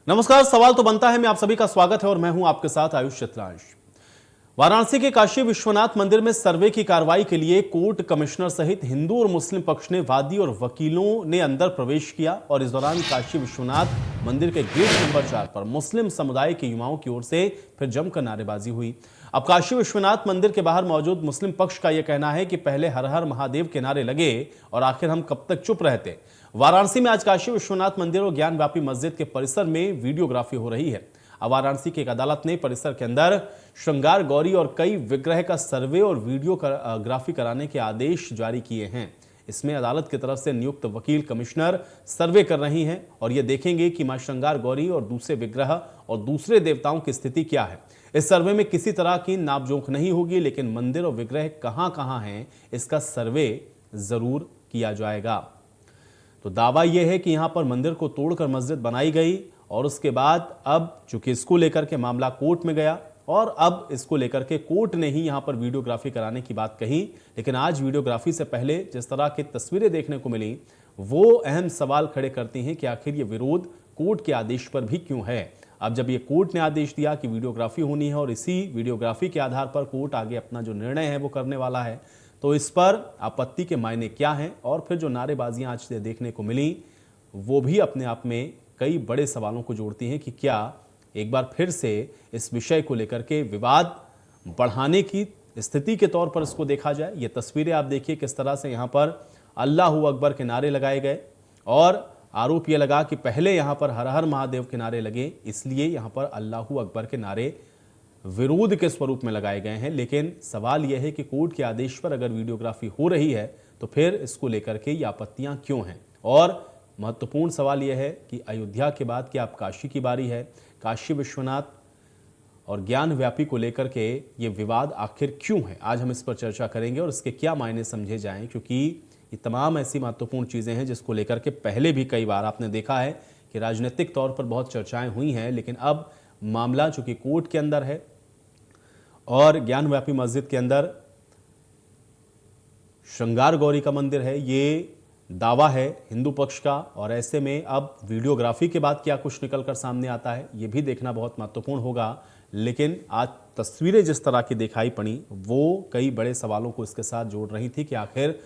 नमस्कार। सवाल तो बनता है, मैं आप सभी का स्वागत है और मैं हूं आपके साथ आयुष चित्रांश। वाराणसी के काशी विश्वनाथ मंदिर में सर्वे की कार्रवाई के लिए कोर्ट कमिश्नर सहित हिंदू और मुस्लिम पक्ष ने वादी और वकीलों ने अंदर प्रवेश किया और इस दौरान काशी विश्वनाथ मंदिर के गेट नंबर 4 पर मुस्लिम समुदाय के युवाओं की ओर से फिर जमकर नारेबाजी हुई। अब काशी विश्वनाथ मंदिर के बाहर मौजूद मुस्लिम पक्ष का यह कहना है कि पहले हर हर महादेव के नारे लगे और आखिर हम कब तक चुप रहते। वाराणसी में आज काशी विश्वनाथ मंदिर और ज्ञानव्यापी मस्जिद के परिसर में वीडियोग्राफी हो रही है। अब वाराणसी की एक अदालत ने परिसर के अंदर श्रृंगार गौरी और कई विग्रह का सर्वे और वीडियोग्राफी कराने के आदेश जारी किए हैं। इसमें अदालत की तरफ से नियुक्त वकील कमिश्नर सर्वे कर रही हैं और ये देखेंगे कि मां श्रृंगार गौरी और दूसरे विग्रह और दूसरे देवताओं की स्थिति क्या है। इस सर्वे में किसी तरह की नापजोख नहीं होगी, लेकिन मंदिर और विग्रह कहां हैं इसका सर्वे जरूर किया जाएगा। तो दावा यह है कि यहां पर मंदिर को तोड़कर मस्जिद बनाई गई और उसके बाद अब चूंकि इसको लेकर के मामला कोर्ट में गया और अब इसको लेकर के कोर्ट ने ही यहां पर वीडियोग्राफी कराने की बात कही। लेकिन आज वीडियोग्राफी से पहले जिस तरह की तस्वीरें देखने को मिली वो अहम सवाल खड़े करती हैं कि आखिर ये विरोध कोर्ट के आदेश पर भी क्यों है। अब जब ये कोर्ट ने आदेश दिया कि वीडियोग्राफी होनी है और इसी वीडियोग्राफी के आधार पर कोर्ट आगे अपना जो निर्णय है वो करने वाला है, तो इस पर आपत्ति के मायने क्या हैं और फिर जो नारेबाजियां आज से देखने को मिली वो भी अपने आप में कई बड़े सवालों को जोड़ती हैं कि क्या एक बार फिर से इस विषय को लेकर के विवाद बढ़ाने की स्थिति के तौर पर इसको देखा जाए। ये तस्वीरें आप देखिए किस तरह से यहाँ पर अल्लाहू अकबर के नारे लगाए गए और आरोप यह लगा कि पहले यहाँ पर हर हर महादेव के नारे लगे, इसलिए यहाँ पर अल्लाहू अकबर के नारे विरोध के स्वरूप में लगाए गए हैं। लेकिन सवाल यह है कि कोर्ट के आदेश पर अगर वीडियोग्राफी हो रही है तो फिर इसको लेकर के ये आपत्तियां क्यों हैं। और महत्वपूर्ण सवाल यह है कि अयोध्या के बाद क्या अब काशी की बारी है। काशी विश्वनाथ और ज्ञानव्यापी को लेकर के ये विवाद आखिर क्यों है, आज हम इस पर चर्चा करेंगे और इसके क्या मायने समझे जाएं, क्योंकि ये तमाम ऐसी महत्वपूर्ण चीज़ें हैं जिसको लेकर के पहले भी कई बार आपने देखा है कि राजनीतिक तौर पर बहुत चर्चाएं हुई हैं। लेकिन अब मामला चूंकि कोर्ट के अंदर है और ज्ञानव्यापी मस्जिद के अंदर श्रृंगार गौरी का मंदिर है, ये दावा है हिंदू पक्ष का, और ऐसे में अब वीडियोग्राफी के बाद क्या कुछ निकलकर सामने आता है ये भी देखना बहुत महत्वपूर्ण होगा। लेकिन आज तस्वीरें जिस तरह की दिखाई पड़ी वो कई बड़े सवालों को इसके साथ जोड़ रही थी कि आखिर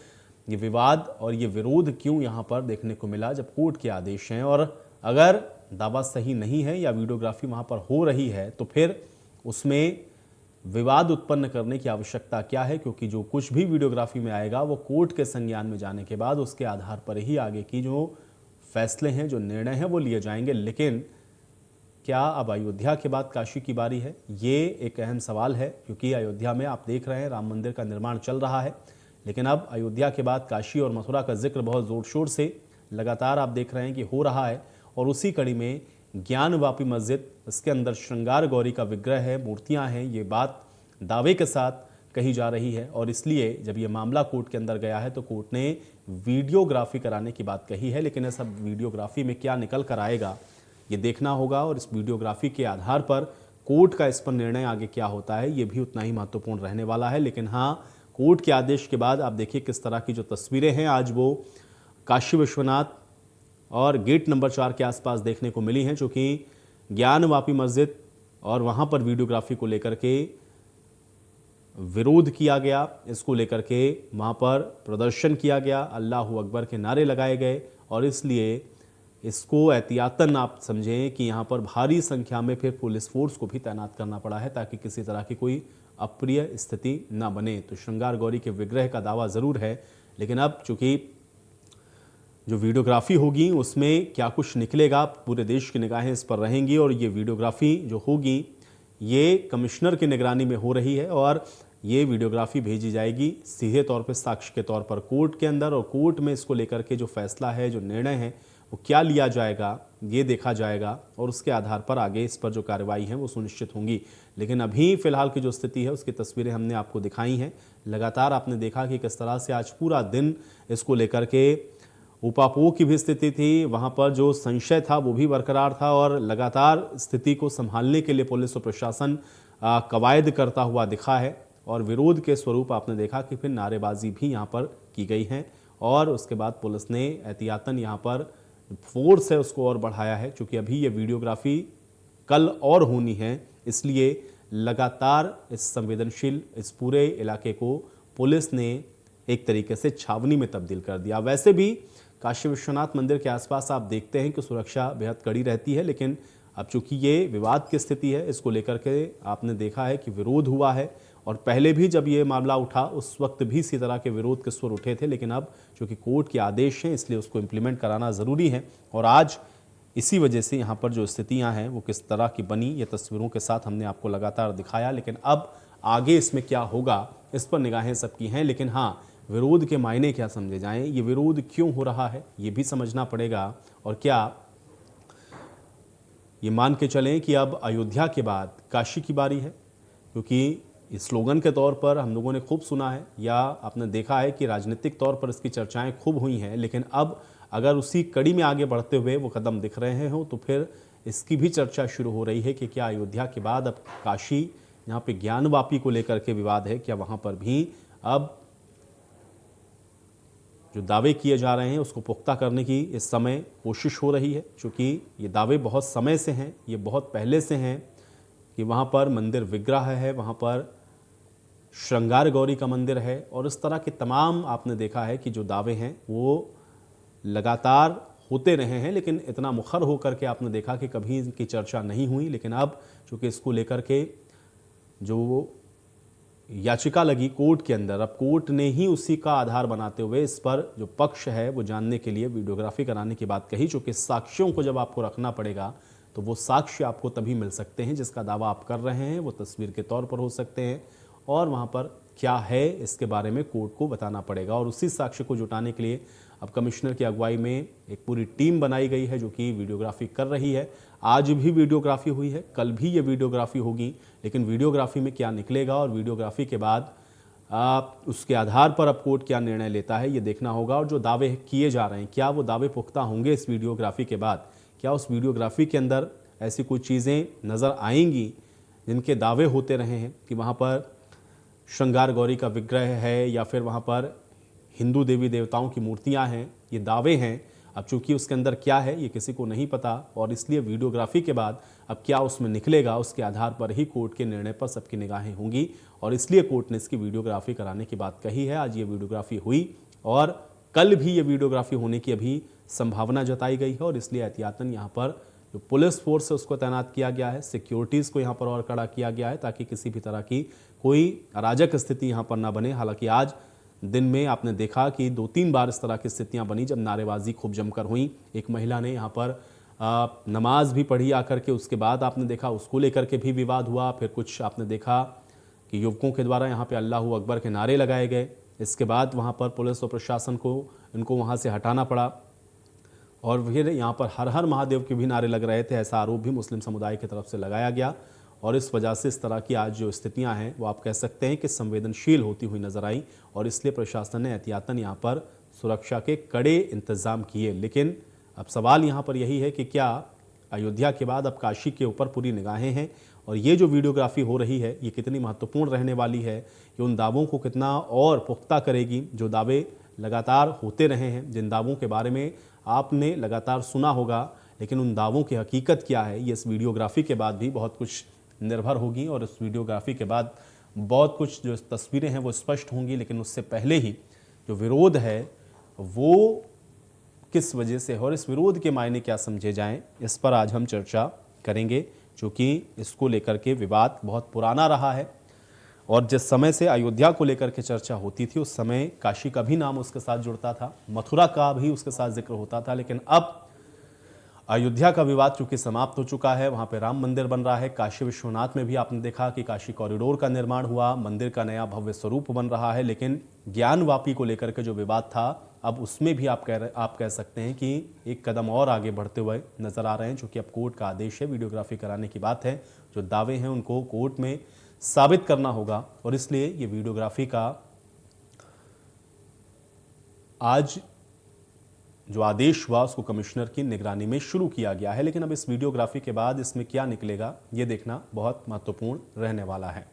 ये विवाद और ये विरोध क्यों यहाँ पर देखने को मिला जब कोर्ट के आदेश हैं, और अगर दावा सही नहीं है या वीडियोग्राफी वहाँ पर हो रही है तो फिर उसमें विवाद उत्पन्न करने की आवश्यकता क्या है, क्योंकि जो कुछ भी वीडियोग्राफी में आएगा वो कोर्ट के संज्ञान में जाने के बाद उसके आधार पर ही आगे की जो फैसले हैं, जो निर्णय हैं वो लिए जाएंगे। लेकिन क्या अब अयोध्या के बाद काशी की बारी है, ये एक अहम सवाल है, क्योंकि अयोध्या में आप देख रहे हैं राम मंदिर का निर्माण चल रहा है। लेकिन अब अयोध्या के बाद काशी और मथुरा का जिक्र बहुत ज़ोर शोर से लगातार आप देख रहे हैं कि हो रहा है, और उसी कड़ी में ज्ञानव्यापी मस्जिद, इसके अंदर श्रृंगार गौरी का विग्रह है, मूर्तियां हैं, ये बात दावे के साथ कही जा रही है। और इसलिए जब ये मामला कोर्ट के अंदर गया है तो कोर्ट ने वीडियोग्राफी कराने की बात कही है। लेकिन इस वीडियोग्राफी में क्या निकल कर आएगा ये देखना होगा, और इस वीडियोग्राफी के आधार पर कोर्ट का इस पर निर्णय आगे क्या होता है ये भी उतना ही महत्वपूर्ण रहने वाला है। लेकिन हाँ, कोर्ट के आदेश के बाद आप देखिए किस तरह की जो तस्वीरें हैं आज वो काशी विश्वनाथ और गेट नंबर 4 के आसपास देखने को मिली हैं, चूँकि ज्ञानव्यापी मस्जिद और वहाँ पर वीडियोग्राफी को लेकर के विरोध किया गया, इसको लेकर के वहाँ पर प्रदर्शन किया गया, अल्लाहू अकबर के नारे लगाए गए, और इसलिए इसको एहतियातन आप समझें कि यहाँ पर भारी संख्या में फिर पुलिस फोर्स को भी तैनात करना पड़ा है ताकि किसी तरह की कोई अप्रिय स्थिति न बने। तो श्रृंगार गौरी के विग्रह का दावा ज़रूर है, लेकिन अब चूँकि जो वीडियोग्राफी होगी उसमें क्या कुछ निकलेगा, पूरे देश की निगाहें इस पर रहेंगी, और ये वीडियोग्राफी जो होगी ये कमिश्नर की निगरानी में हो रही है और ये वीडियोग्राफी भेजी जाएगी सीधे तौर पे साक्ष्य के तौर पर कोर्ट के अंदर, और कोर्ट में इसको लेकर के जो फैसला है, जो निर्णय है वो क्या लिया जाएगा ये देखा जाएगा, और उसके आधार पर आगे इस पर जो कार्रवाई है वो सुनिश्चित होंगी। लेकिन अभी फिलहाल की जो स्थिति है उसकी तस्वीरें हमने आपको दिखाई हैं। लगातार आपने देखा कि किस तरह से आज पूरा दिन इसको लेकर के उपापोह की भी स्थिति थी, वहाँ पर जो संशय था वो भी बरकरार था, और लगातार स्थिति को संभालने के लिए पुलिस और प्रशासन कवायद करता हुआ दिखा है। और विरोध के स्वरूप आपने देखा कि फिर नारेबाजी भी यहाँ पर की गई है, और उसके बाद पुलिस ने एहतियातन यहाँ पर फोर्स है उसको और बढ़ाया है। क्योंकि अभी ये वीडियोग्राफी कल और होनी है, इसलिए लगातार इस संवेदनशील इस पूरे इलाके को पुलिस ने एक तरीके से छावनी में तब्दील कर दिया। वैसे भी काशी विश्वनाथ मंदिर के आसपास आप देखते हैं कि सुरक्षा बेहद कड़ी रहती है, लेकिन अब चूंकि ये विवाद की स्थिति है, इसको लेकर के आपने देखा है कि विरोध हुआ है। और पहले भी जब ये मामला उठा उस वक्त भी इसी तरह के विरोध के स्वर उठे थे, लेकिन अब चूंकि कोर्ट के आदेश हैं इसलिए उसको इम्प्लीमेंट कराना ज़रूरी है। और आज इसी वजह से यहाँ पर जो स्थितियाँ हैं वो किस तरह की बनी, ये तस्वीरों के साथ हमने आपको लगातार दिखाया। लेकिन अब आगे इसमें क्या होगा इस पर निगाहें सबकी हैं। लेकिन हाँ, विरोध के मायने क्या समझे जाएं, ये विरोध क्यों हो रहा है ये भी समझना पड़ेगा। और क्या ये मान के चलें कि अब अयोध्या के बाद काशी की बारी है? क्योंकि इस स्लोगन के तौर पर हम लोगों ने खूब सुना है, या आपने देखा है कि राजनीतिक तौर पर इसकी चर्चाएं खूब हुई हैं, लेकिन अब अगर उसी कड़ी में आगे बढ़ते हुए वो कदम दिख रहे हो तो फिर इसकी भी चर्चा शुरू हो रही है कि क्या अयोध्या के बाद अब काशी, जहाँ पे ज्ञानवापी को लेकर के विवाद है, क्या वहाँ पर भी अब जो दावे किए जा रहे हैं उसको पुख्ता करने की इस समय कोशिश हो रही है? क्योंकि ये दावे बहुत समय से हैं, ये बहुत पहले से हैं कि वहाँ पर मंदिर विग्रह है, वहाँ पर श्रृंगार गौरी का मंदिर है, और इस तरह के तमाम आपने देखा है कि जो दावे हैं वो लगातार होते रहे हैं। लेकिन इतना मुखर होकर के आपने देखा कि कभी इनकी चर्चा नहीं हुई। लेकिन अब चूँकि इसको लेकर के जो याचिका लगी कोर्ट के अंदर, अब कोर्ट ने ही उसी का आधार बनाते हुए इस पर जो पक्ष है वो जानने के लिए वीडियोग्राफी कराने की बात कही। चूँकि साक्ष्यों को जब आपको रखना पड़ेगा तो वो साक्ष्य आपको तभी मिल सकते हैं जिसका दावा आप कर रहे हैं, वो तस्वीर के तौर पर हो सकते हैं, और वहाँ पर क्या है इसके बारे में कोर्ट को बताना पड़ेगा। और उसी साक्ष्य को जुटाने के लिए अब कमिश्नर की अगुवाई में एक पूरी टीम बनाई गई है जो कि वीडियोग्राफी कर रही है। आज भी वीडियोग्राफी हुई है, कल भी ये वीडियोग्राफी होगी। लेकिन वीडियोग्राफी में क्या निकलेगा और वीडियोग्राफी के बाद उसके आधार पर अब कोर्ट क्या निर्णय लेता है ये देखना होगा। और जो दावे किए जा रहे हैं, क्या वो दावे पुख्ता होंगे इस वीडियोग्राफी के बाद? क्या उस वीडियोग्राफी के अंदर ऐसी कुछ चीज़ें नज़र आएंगी जिनके दावे होते रहे हैं कि वहाँ पर श्रृंगार गौरी का विग्रह है या फिर वहाँ पर हिंदू देवी देवताओं की मूर्तियाँ हैं? ये दावे हैं। अब चूंकि उसके अंदर क्या है ये किसी को नहीं पता, और इसलिए वीडियोग्राफी के बाद अब क्या उसमें निकलेगा उसके आधार पर ही कोर्ट के निर्णय पर सबकी निगाहें होंगी। और इसलिए कोर्ट ने इसकी वीडियोग्राफी कराने की बात कही है। आज ये वीडियोग्राफी हुई और कल भी ये वीडियोग्राफी होने की अभी संभावना जताई गई है, और इसलिए एहतियातन यहाँ पर जो पुलिस फोर्स है उसको तैनात किया गया है, सिक्योरिटीज़ को यहाँ पर और कड़ा किया गया है ताकि किसी भी तरह की कोई अराजक स्थिति यहाँ पर ना बने। हालांकि आज दिन में आपने देखा कि 2-3 बार इस तरह की स्थितियां बनी जब नारेबाजी खूब जमकर हुई। एक महिला ने यहाँ पर नमाज भी पढ़ी आकर के, उसके बाद आपने देखा उसको लेकर के भी विवाद हुआ। फिर कुछ आपने देखा कि युवकों के द्वारा यहाँ पे अल्लाहू अकबर के नारे लगाए गए। इसके बाद वहाँ पर पुलिस और प्रशासन को इनको वहाँ से हटाना पड़ा, और फिर यहाँ पर हर हर महादेव के भी नारे लग रहे थे। ऐसा आरोप भी मुस्लिम समुदाय की तरफ से लगाया गया, और इस वजह से इस तरह की आज जो स्थितियां हैं वो आप कह सकते हैं कि संवेदनशील होती हुई नजर आई, और इसलिए प्रशासन ने एहतियातन यहाँ पर सुरक्षा के कड़े इंतजाम किए। लेकिन अब सवाल यहाँ पर यही है कि क्या अयोध्या के बाद अब काशी के ऊपर पूरी निगाहें हैं, और ये जो वीडियोग्राफी हो रही है ये कितनी महत्वपूर्ण रहने वाली है, ये उन दावों को कितना और पुख्ता करेगी जो दावे लगातार होते रहे हैं, जिन दावों के बारे में आपने लगातार सुना होगा। लेकिन उन दावों की हकीकत क्या है ये इस वीडियोग्राफी के बाद भी बहुत कुछ निर्भर होगी, और इस वीडियोग्राफी के बाद बहुत कुछ जो तस्वीरें हैं वो स्पष्ट होंगी। लेकिन उससे पहले ही जो विरोध है वो किस वजह से है और इस विरोध के मायने क्या समझे जाएं, इस पर आज हम चर्चा करेंगे। क्योंकि इसको लेकर के विवाद बहुत पुराना रहा है, और जिस समय से अयोध्या को लेकर के चर्चा होती थी उस समय काशी का भी नाम उसके साथ जुड़ता था, मथुरा का भी उसके साथ जिक्र होता था। लेकिन अब अयोध्या का विवाद चूंकि समाप्त हो चुका है, वहां पे राम मंदिर बन रहा है। काशी विश्वनाथ में भी आपने देखा कि काशी कॉरिडोर का निर्माण हुआ, मंदिर का नया भव्य स्वरूप बन रहा है। लेकिन ज्ञानवापी को लेकर के जो विवाद था, अब उसमें भी आप कह सकते हैं कि एक कदम और आगे बढ़ते हुए नजर आ रहे हैं। चूंकि अब कोर्ट का आदेश है, वीडियोग्राफी कराने की बात है, जो दावे हैं उनको कोर्ट में साबित करना होगा, और इसलिए ये वीडियोग्राफी का आज जो आदेश हुआ उसको कमिश्नर की निगरानी में शुरू किया गया है। लेकिन अब इस वीडियोग्राफी के बाद इसमें क्या निकलेगा ये देखना बहुत महत्वपूर्ण रहने वाला है।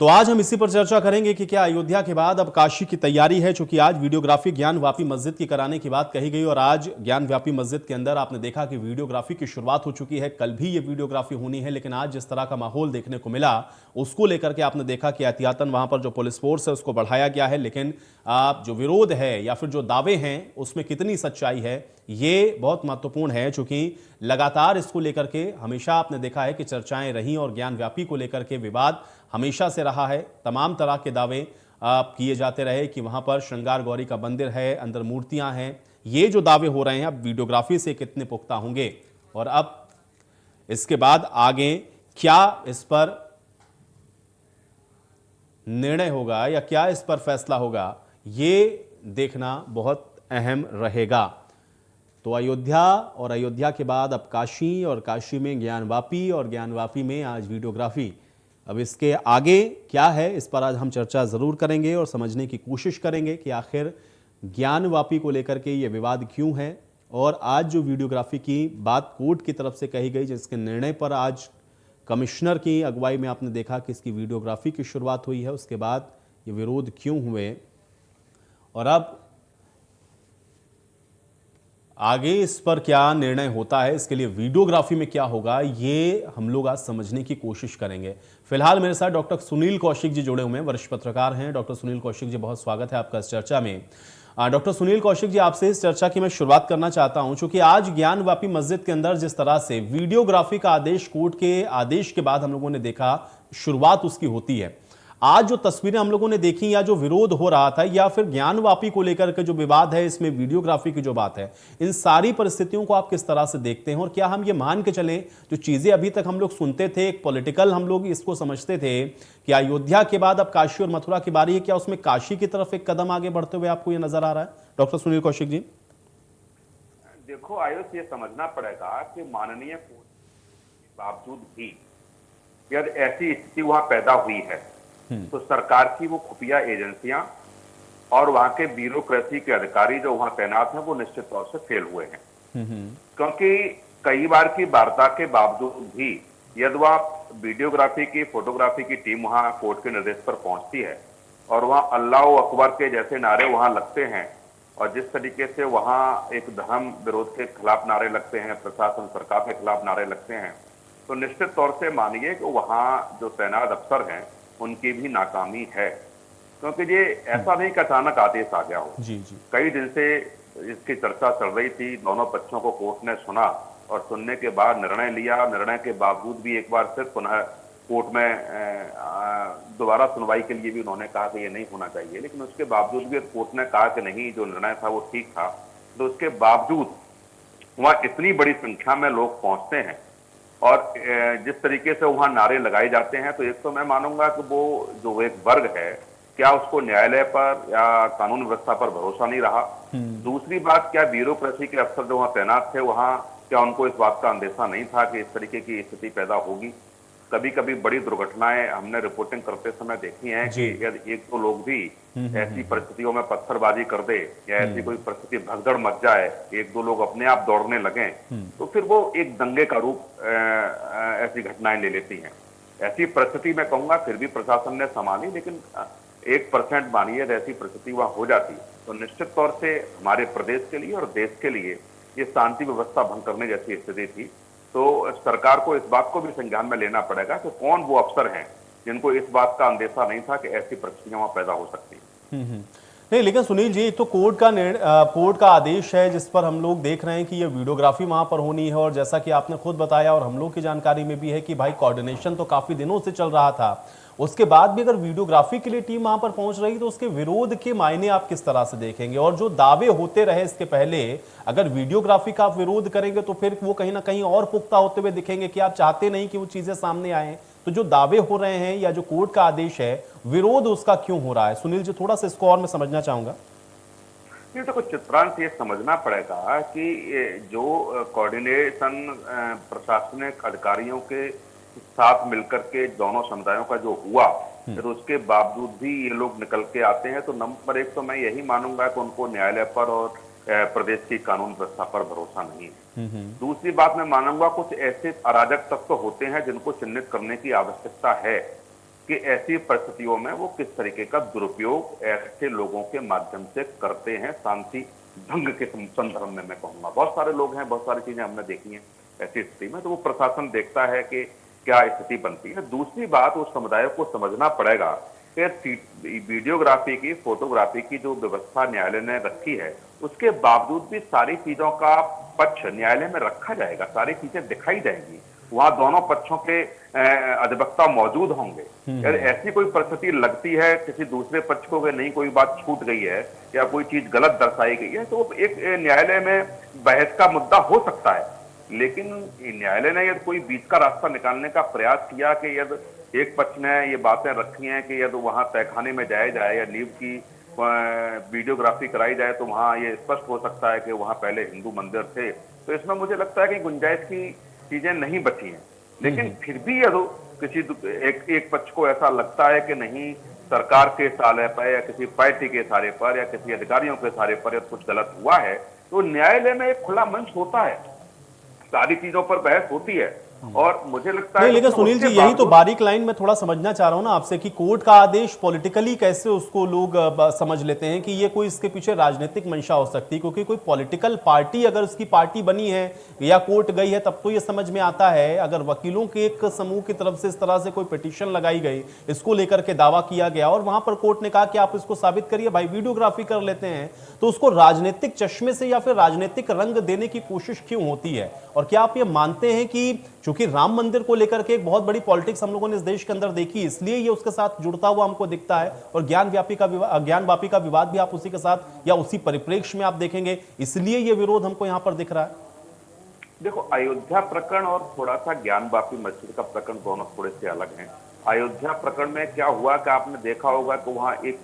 तो आज हम इसी पर चर्चा करेंगे कि क्या अयोध्या के बाद अब काशी की तैयारी है, चूंकि आज वीडियोग्राफी ज्ञानवापी मस्जिद की कराने की बात कही गई और आज ज्ञानवापी मस्जिद के अंदर आपने देखा कि वीडियोग्राफी की शुरुआत हो चुकी है। कल भी ये वीडियोग्राफी होनी है, लेकिन आज जिस तरह का माहौल देखने को मिला उसको लेकर के आपने देखा कि एहतियातन वहां पर जो पुलिस फोर्स है उसको बढ़ाया गया है, लेकिन जो विरोध है या फिर जो दावे हैं उसमें कितनी सच्चाई है ये बहुत महत्वपूर्ण है, चूंकि लगातार इसको लेकर के हमेशा आपने देखा है कि चर्चाएं रही और ज्ञानव्यापी को लेकर के विवाद हमेशा से रहा है। तमाम तरह के दावे किए जाते रहे कि वहां पर श्रृंगार गौरी का मंदिर है, अंदर मूर्तियां हैं। ये जो दावे हो रहे हैं अब वीडियोग्राफी से कितने पुख्ता होंगे और अब इसके बाद आगे क्या इस पर निर्णय होगा या क्या इस पर फैसला होगा, ये देखना बहुत अहम रहेगा। तो अयोध्या और अयोध्या के बाद अब काशी और काशी में ज्ञानवापी और ज्ञानवापी में आज वीडियोग्राफी। अब इसके आगे क्या है इस पर आज हम चर्चा जरूर करेंगे और समझने की कोशिश करेंगे कि आखिर ज्ञानवापी को लेकर के ये विवाद क्यों है। और आज जो वीडियोग्राफी की बात कोर्ट की तरफ से कही गई, जिसके निर्णय पर आज कमिश्नर की अगुवाई में आपने देखा कि इसकी वीडियोग्राफी की शुरुआत हुई है, उसके बाद ये विरोध क्यों हुए और अब आगे इस पर क्या निर्णय होता है, इसके लिए वीडियोग्राफी में क्या होगा, ये हम लोग आज समझने की कोशिश करेंगे। फिलहाल मेरे साथ डॉक्टर सुनील कौशिक जी जुड़े हुए हैं, वरिष्ठ पत्रकार हैं। डॉक्टर सुनील कौशिक जी, बहुत स्वागत है आपका इस चर्चा में। डॉक्टर सुनील कौशिक जी, आपसे इस चर्चा की मैं शुरुआत करना चाहता हूं, क्योंकि आज ज्ञानवापी मस्जिद के अंदर जिस तरह से वीडियोग्राफी का आदेश, कोर्ट के आदेश के बाद हम लोगों ने देखा शुरुआत उसकी होती है। आज जो तस्वीरें हम लोगों ने देखी या जो विरोध हो रहा था या फिर ज्ञानवापी को लेकर के जो विवाद है, इसमें वीडियोग्राफी की जो बात है, इन सारी परिस्थितियों को आप किस तरह से देखते हैं और क्या हम ये मान के चलें जो चीजें अभी तक हम लोग सुनते थे, एक पॉलिटिकल हम लोग इसको समझते थे कि अयोध्या के बाद अब काशी और मथुरा की बारी है, क्या उसमें काशी की तरफ एक कदम आगे बढ़ते हुए आपको ये नजर आ रहा है? डॉक्टर सुनील कौशिक जी, देखो आयुष, ये समझना पड़ेगा कि माननीय कोर्ट के बावजूद भी यदि ऐसी स्थिति वहां पैदा हुई है तो सरकार की वो खुफिया एजेंसियां और वहां के ब्यूरोक्रेसी के अधिकारी जो वहां तैनात हैं वो निश्चित तौर से फेल हुए हैं। क्योंकि कई बार की वार्ता के बावजूद भी यदि वह वीडियोग्राफी की, फोटोग्राफी की टीम वहां कोर्ट के निर्देश पर पहुंचती है और वहां अल्लाह अकबर के जैसे नारे वहां लगते हैं और जिस तरीके से वहां एक धर्म विरोध के खिलाफ नारे लगते हैं, प्रशासन सरकार के खिलाफ नारे लगते हैं, तो निश्चित तौर से मानिए कि वहां जो तैनात अफसर हैं उनकी भी नाकामी है। क्योंकि ये ऐसा नहीं कि अचानक आदेश आ गया हो। जी जी, कई दिन से इसकी चर्चा चल रही थी, दोनों पक्षों को कोर्ट ने सुना और सुनने के बाद निर्णय लिया। निर्णय के बावजूद भी एक बार फिर पुनः कोर्ट में दोबारा सुनवाई के लिए भी उन्होंने कहा कि ये नहीं होना चाहिए, लेकिन उसके बावजूद भी कोर्ट ने कहा कि नहीं, जो निर्णय था वो ठीक था। तो उसके बावजूद वहां इतनी बड़ी संख्या में लोग पहुंचते हैं और जिस तरीके से वहां नारे लगाए जाते हैं, तो एक तो मैं मानूंगा कि वो जो एक वर्ग है, क्या उसको न्यायालय पर या कानून व्यवस्था पर भरोसा नहीं रहा। दूसरी बात, क्या ब्यूरोक्रेसी के अफसर जो वहां तैनात थे, वहां क्या उनको इस बात का अंदेशा नहीं था कि इस तरीके की स्थिति पैदा होगी। कभी कभी बड़ी दुर्घटनाएं हमने रिपोर्टिंग करते समय देखी हैं कि यदि एक दो लोग भी ऐसी परिस्थितियों में पत्थरबाजी कर दे या ऐसी कोई परिस्थिति भगदड़ मच जाए, एक दो लोग अपने आप दौड़ने लगे, तो फिर वो एक दंगे का रूप ऐसी घटनाएं ले लेती हैं। ऐसी परिस्थिति मैं कहूंगा फिर भी प्रशासन ने संभाली, लेकिन 1% मानिए ऐसी परिस्थिति वहां हो जाती तो निश्चित तौर से हमारे प्रदेश के लिए और देश के लिए ये शांति व्यवस्था भंग करने जैसी स्थिति थी। तो सरकार को इस बात को भी संज्ञान में लेना पड़ेगा कि कौन वो अफसर हैं जिनको इस बात का अंदेशा नहीं था कि ऐसी परिस्थितियां वहां पैदा हो सकती हैं। नहीं, लेकिन सुनील जी, तो कोर्ट का आदेश है जिस पर हम लोग देख रहे हैं कि ये वीडियोग्राफी वहां पर होनी है और जैसा कि आपने खुद बताया और हम लोग की जानकारी में भी है कि भाई कोऑर्डिनेशन तो काफी दिनों से चल रहा था, उसके बाद भी अगर वीडियोग्राफी के लिए टीम वहां पर पहुंच रही तो उसके विरोध के मायने आप किस तरह से देखेंगे? और जो दावे होते रहे इसके पहले, अगर वीडियोग्राफी का आप विरोध करेंगे तो फिर वो कहीं ना कहीं और पुख्ता होते हुए दिखेंगे कि आप चाहते नहीं कि वो चीजें सामने आए। तो जो दावे हो रहे हैं या जो कोर्ट का आदेश है, विरोध उसका क्यों हो रहा है? सुनील जी, थोड़ा सा इसको और मैं समझना चाहूंगा। ये तो कुछ चित्रांश ये समझना पड़ेगा कि जो कोऑर्डिनेशन प्रशासनिक अधिकारियों के साथ मिलकर के दोनों समुदायों का जो हुआ, फिर उसके बावजूद भी ये लोग निकल के आते हैं, तो नंबर एक तो मैं यही मानूंगा कि उनको न्यायालय पर और प्रदेश की कानून व्यवस्था पर भरोसा नहीं है। दूसरी बात मैं मानूंगा कुछ ऐसे अराजक तत्व होते हैं जिनको चिन्हित करने की आवश्यकता है। कि ऐसी परिस्थितियों में वो किस तरीके का दुरुपयोग ऐसे लोगों के माध्यम से करते हैं शांति भंग के संदर्भ में। मैं कहूंगा बहुत सारे लोग हैं, बहुत सारी चीजें हमने देखी हैं ऐसी स्थिति में, तो वो प्रशासन देखता है कि क्या स्थिति बनती है। दूसरी बात, उस समुदाय को समझना पड़ेगा कि वीडियोग्राफी की, फोटोग्राफी की जो व्यवस्था न्यायालय ने रखी है, उसके बावजूद भी सारी चीजों का पक्ष न्यायालय में रखा जाएगा, सारी चीजें दिखाई जाएंगी, वहां दोनों पक्षों के अधिवक्ता मौजूद होंगे। यदि ऐसी कोई परिस्थिति लगती है किसी दूसरे पक्ष को कि नहीं कोई बात छूट गई है या कोई चीज गलत दर्शाई गई है, तो एक न्यायालय में बहस का मुद्दा हो सकता है। लेकिन न्यायालय ने यदि कोई बीच का रास्ता निकालने का प्रयास किया कि यदि एक पक्ष ने ये बातें रखी हैं कि यदि वहां तहखाने में जाया जाए या नींव की वीडियोग्राफी कराई जाए, तो वहां ये स्पष्ट हो सकता है कि वहां पहले हिंदू मंदिर थे, तो इसमें मुझे लगता है कि गुंजाइश की चीजें नहीं बची हैं। लेकिन फिर भी यदि किसी एक पक्ष को ऐसा लगता है कि नहीं, सरकार के इशारे पर या किसी पार्टी के इशारे पर या किसी अधिकारियों के इशारे पर यदि कुछ गलत हुआ है, तो न्यायालय में एक खुला मंच होता है, सारी चीजों पर बहस होती है। और मुझे लगता है नहीं, लेकिन सुनील जी यही तो बारीक लाइन में थोड़ा समझना चाह रहा हूं ना आपसे कि कोर्ट का आदेश पॉलिटिकली कैसे उसको लोग समझ लेते हैं कि ये कोई इसके पीछे राजनीतिक मंशा हो सकती है, क्योंकि कोई पॉलिटिकल पार्टी अगर उसकी पार्टी बनी है या कोर्ट गई है तब तो ये समझ में आता है। अगर वकीलों के एक समूह की तरफ से इस तरह से कोई पिटीशन लगाई गई, इसको लेकर के दावा किया गया और वहां पर कोर्ट ने कहा कि आप इसको साबित करिए भाई, वीडियोग्राफी कर लेते हैं, तो उसको राजनीतिक चश्मे से या फिर राजनीतिक रंग देने की कोशिश क्यों होती है? और क्या आप ये मानते हैं कि चूंकि राम मंदिर को लेकर के एक बहुत बड़ी पॉलिटिक्स हम लोगों ने इस देश के अंदर देखी, इसलिए ये उसके साथ जुड़ता हुआ हमको दिखता है, और ज्ञानवापी का विवाद भी आप उसी के साथ या उसी परिप्रेक्ष्य में आप देखेंगे, इसलिए ये विरोध हमको यहां पर दिख रहा है? देखो, अयोध्या प्रकरण और थोड़ा सा ज्ञानवापी मस्जिद का प्रकरण दोनों थोड़े से अलग हैं। अयोध्या प्रकरण में क्या हुआ कि आपने देखा होगा कि वहां एक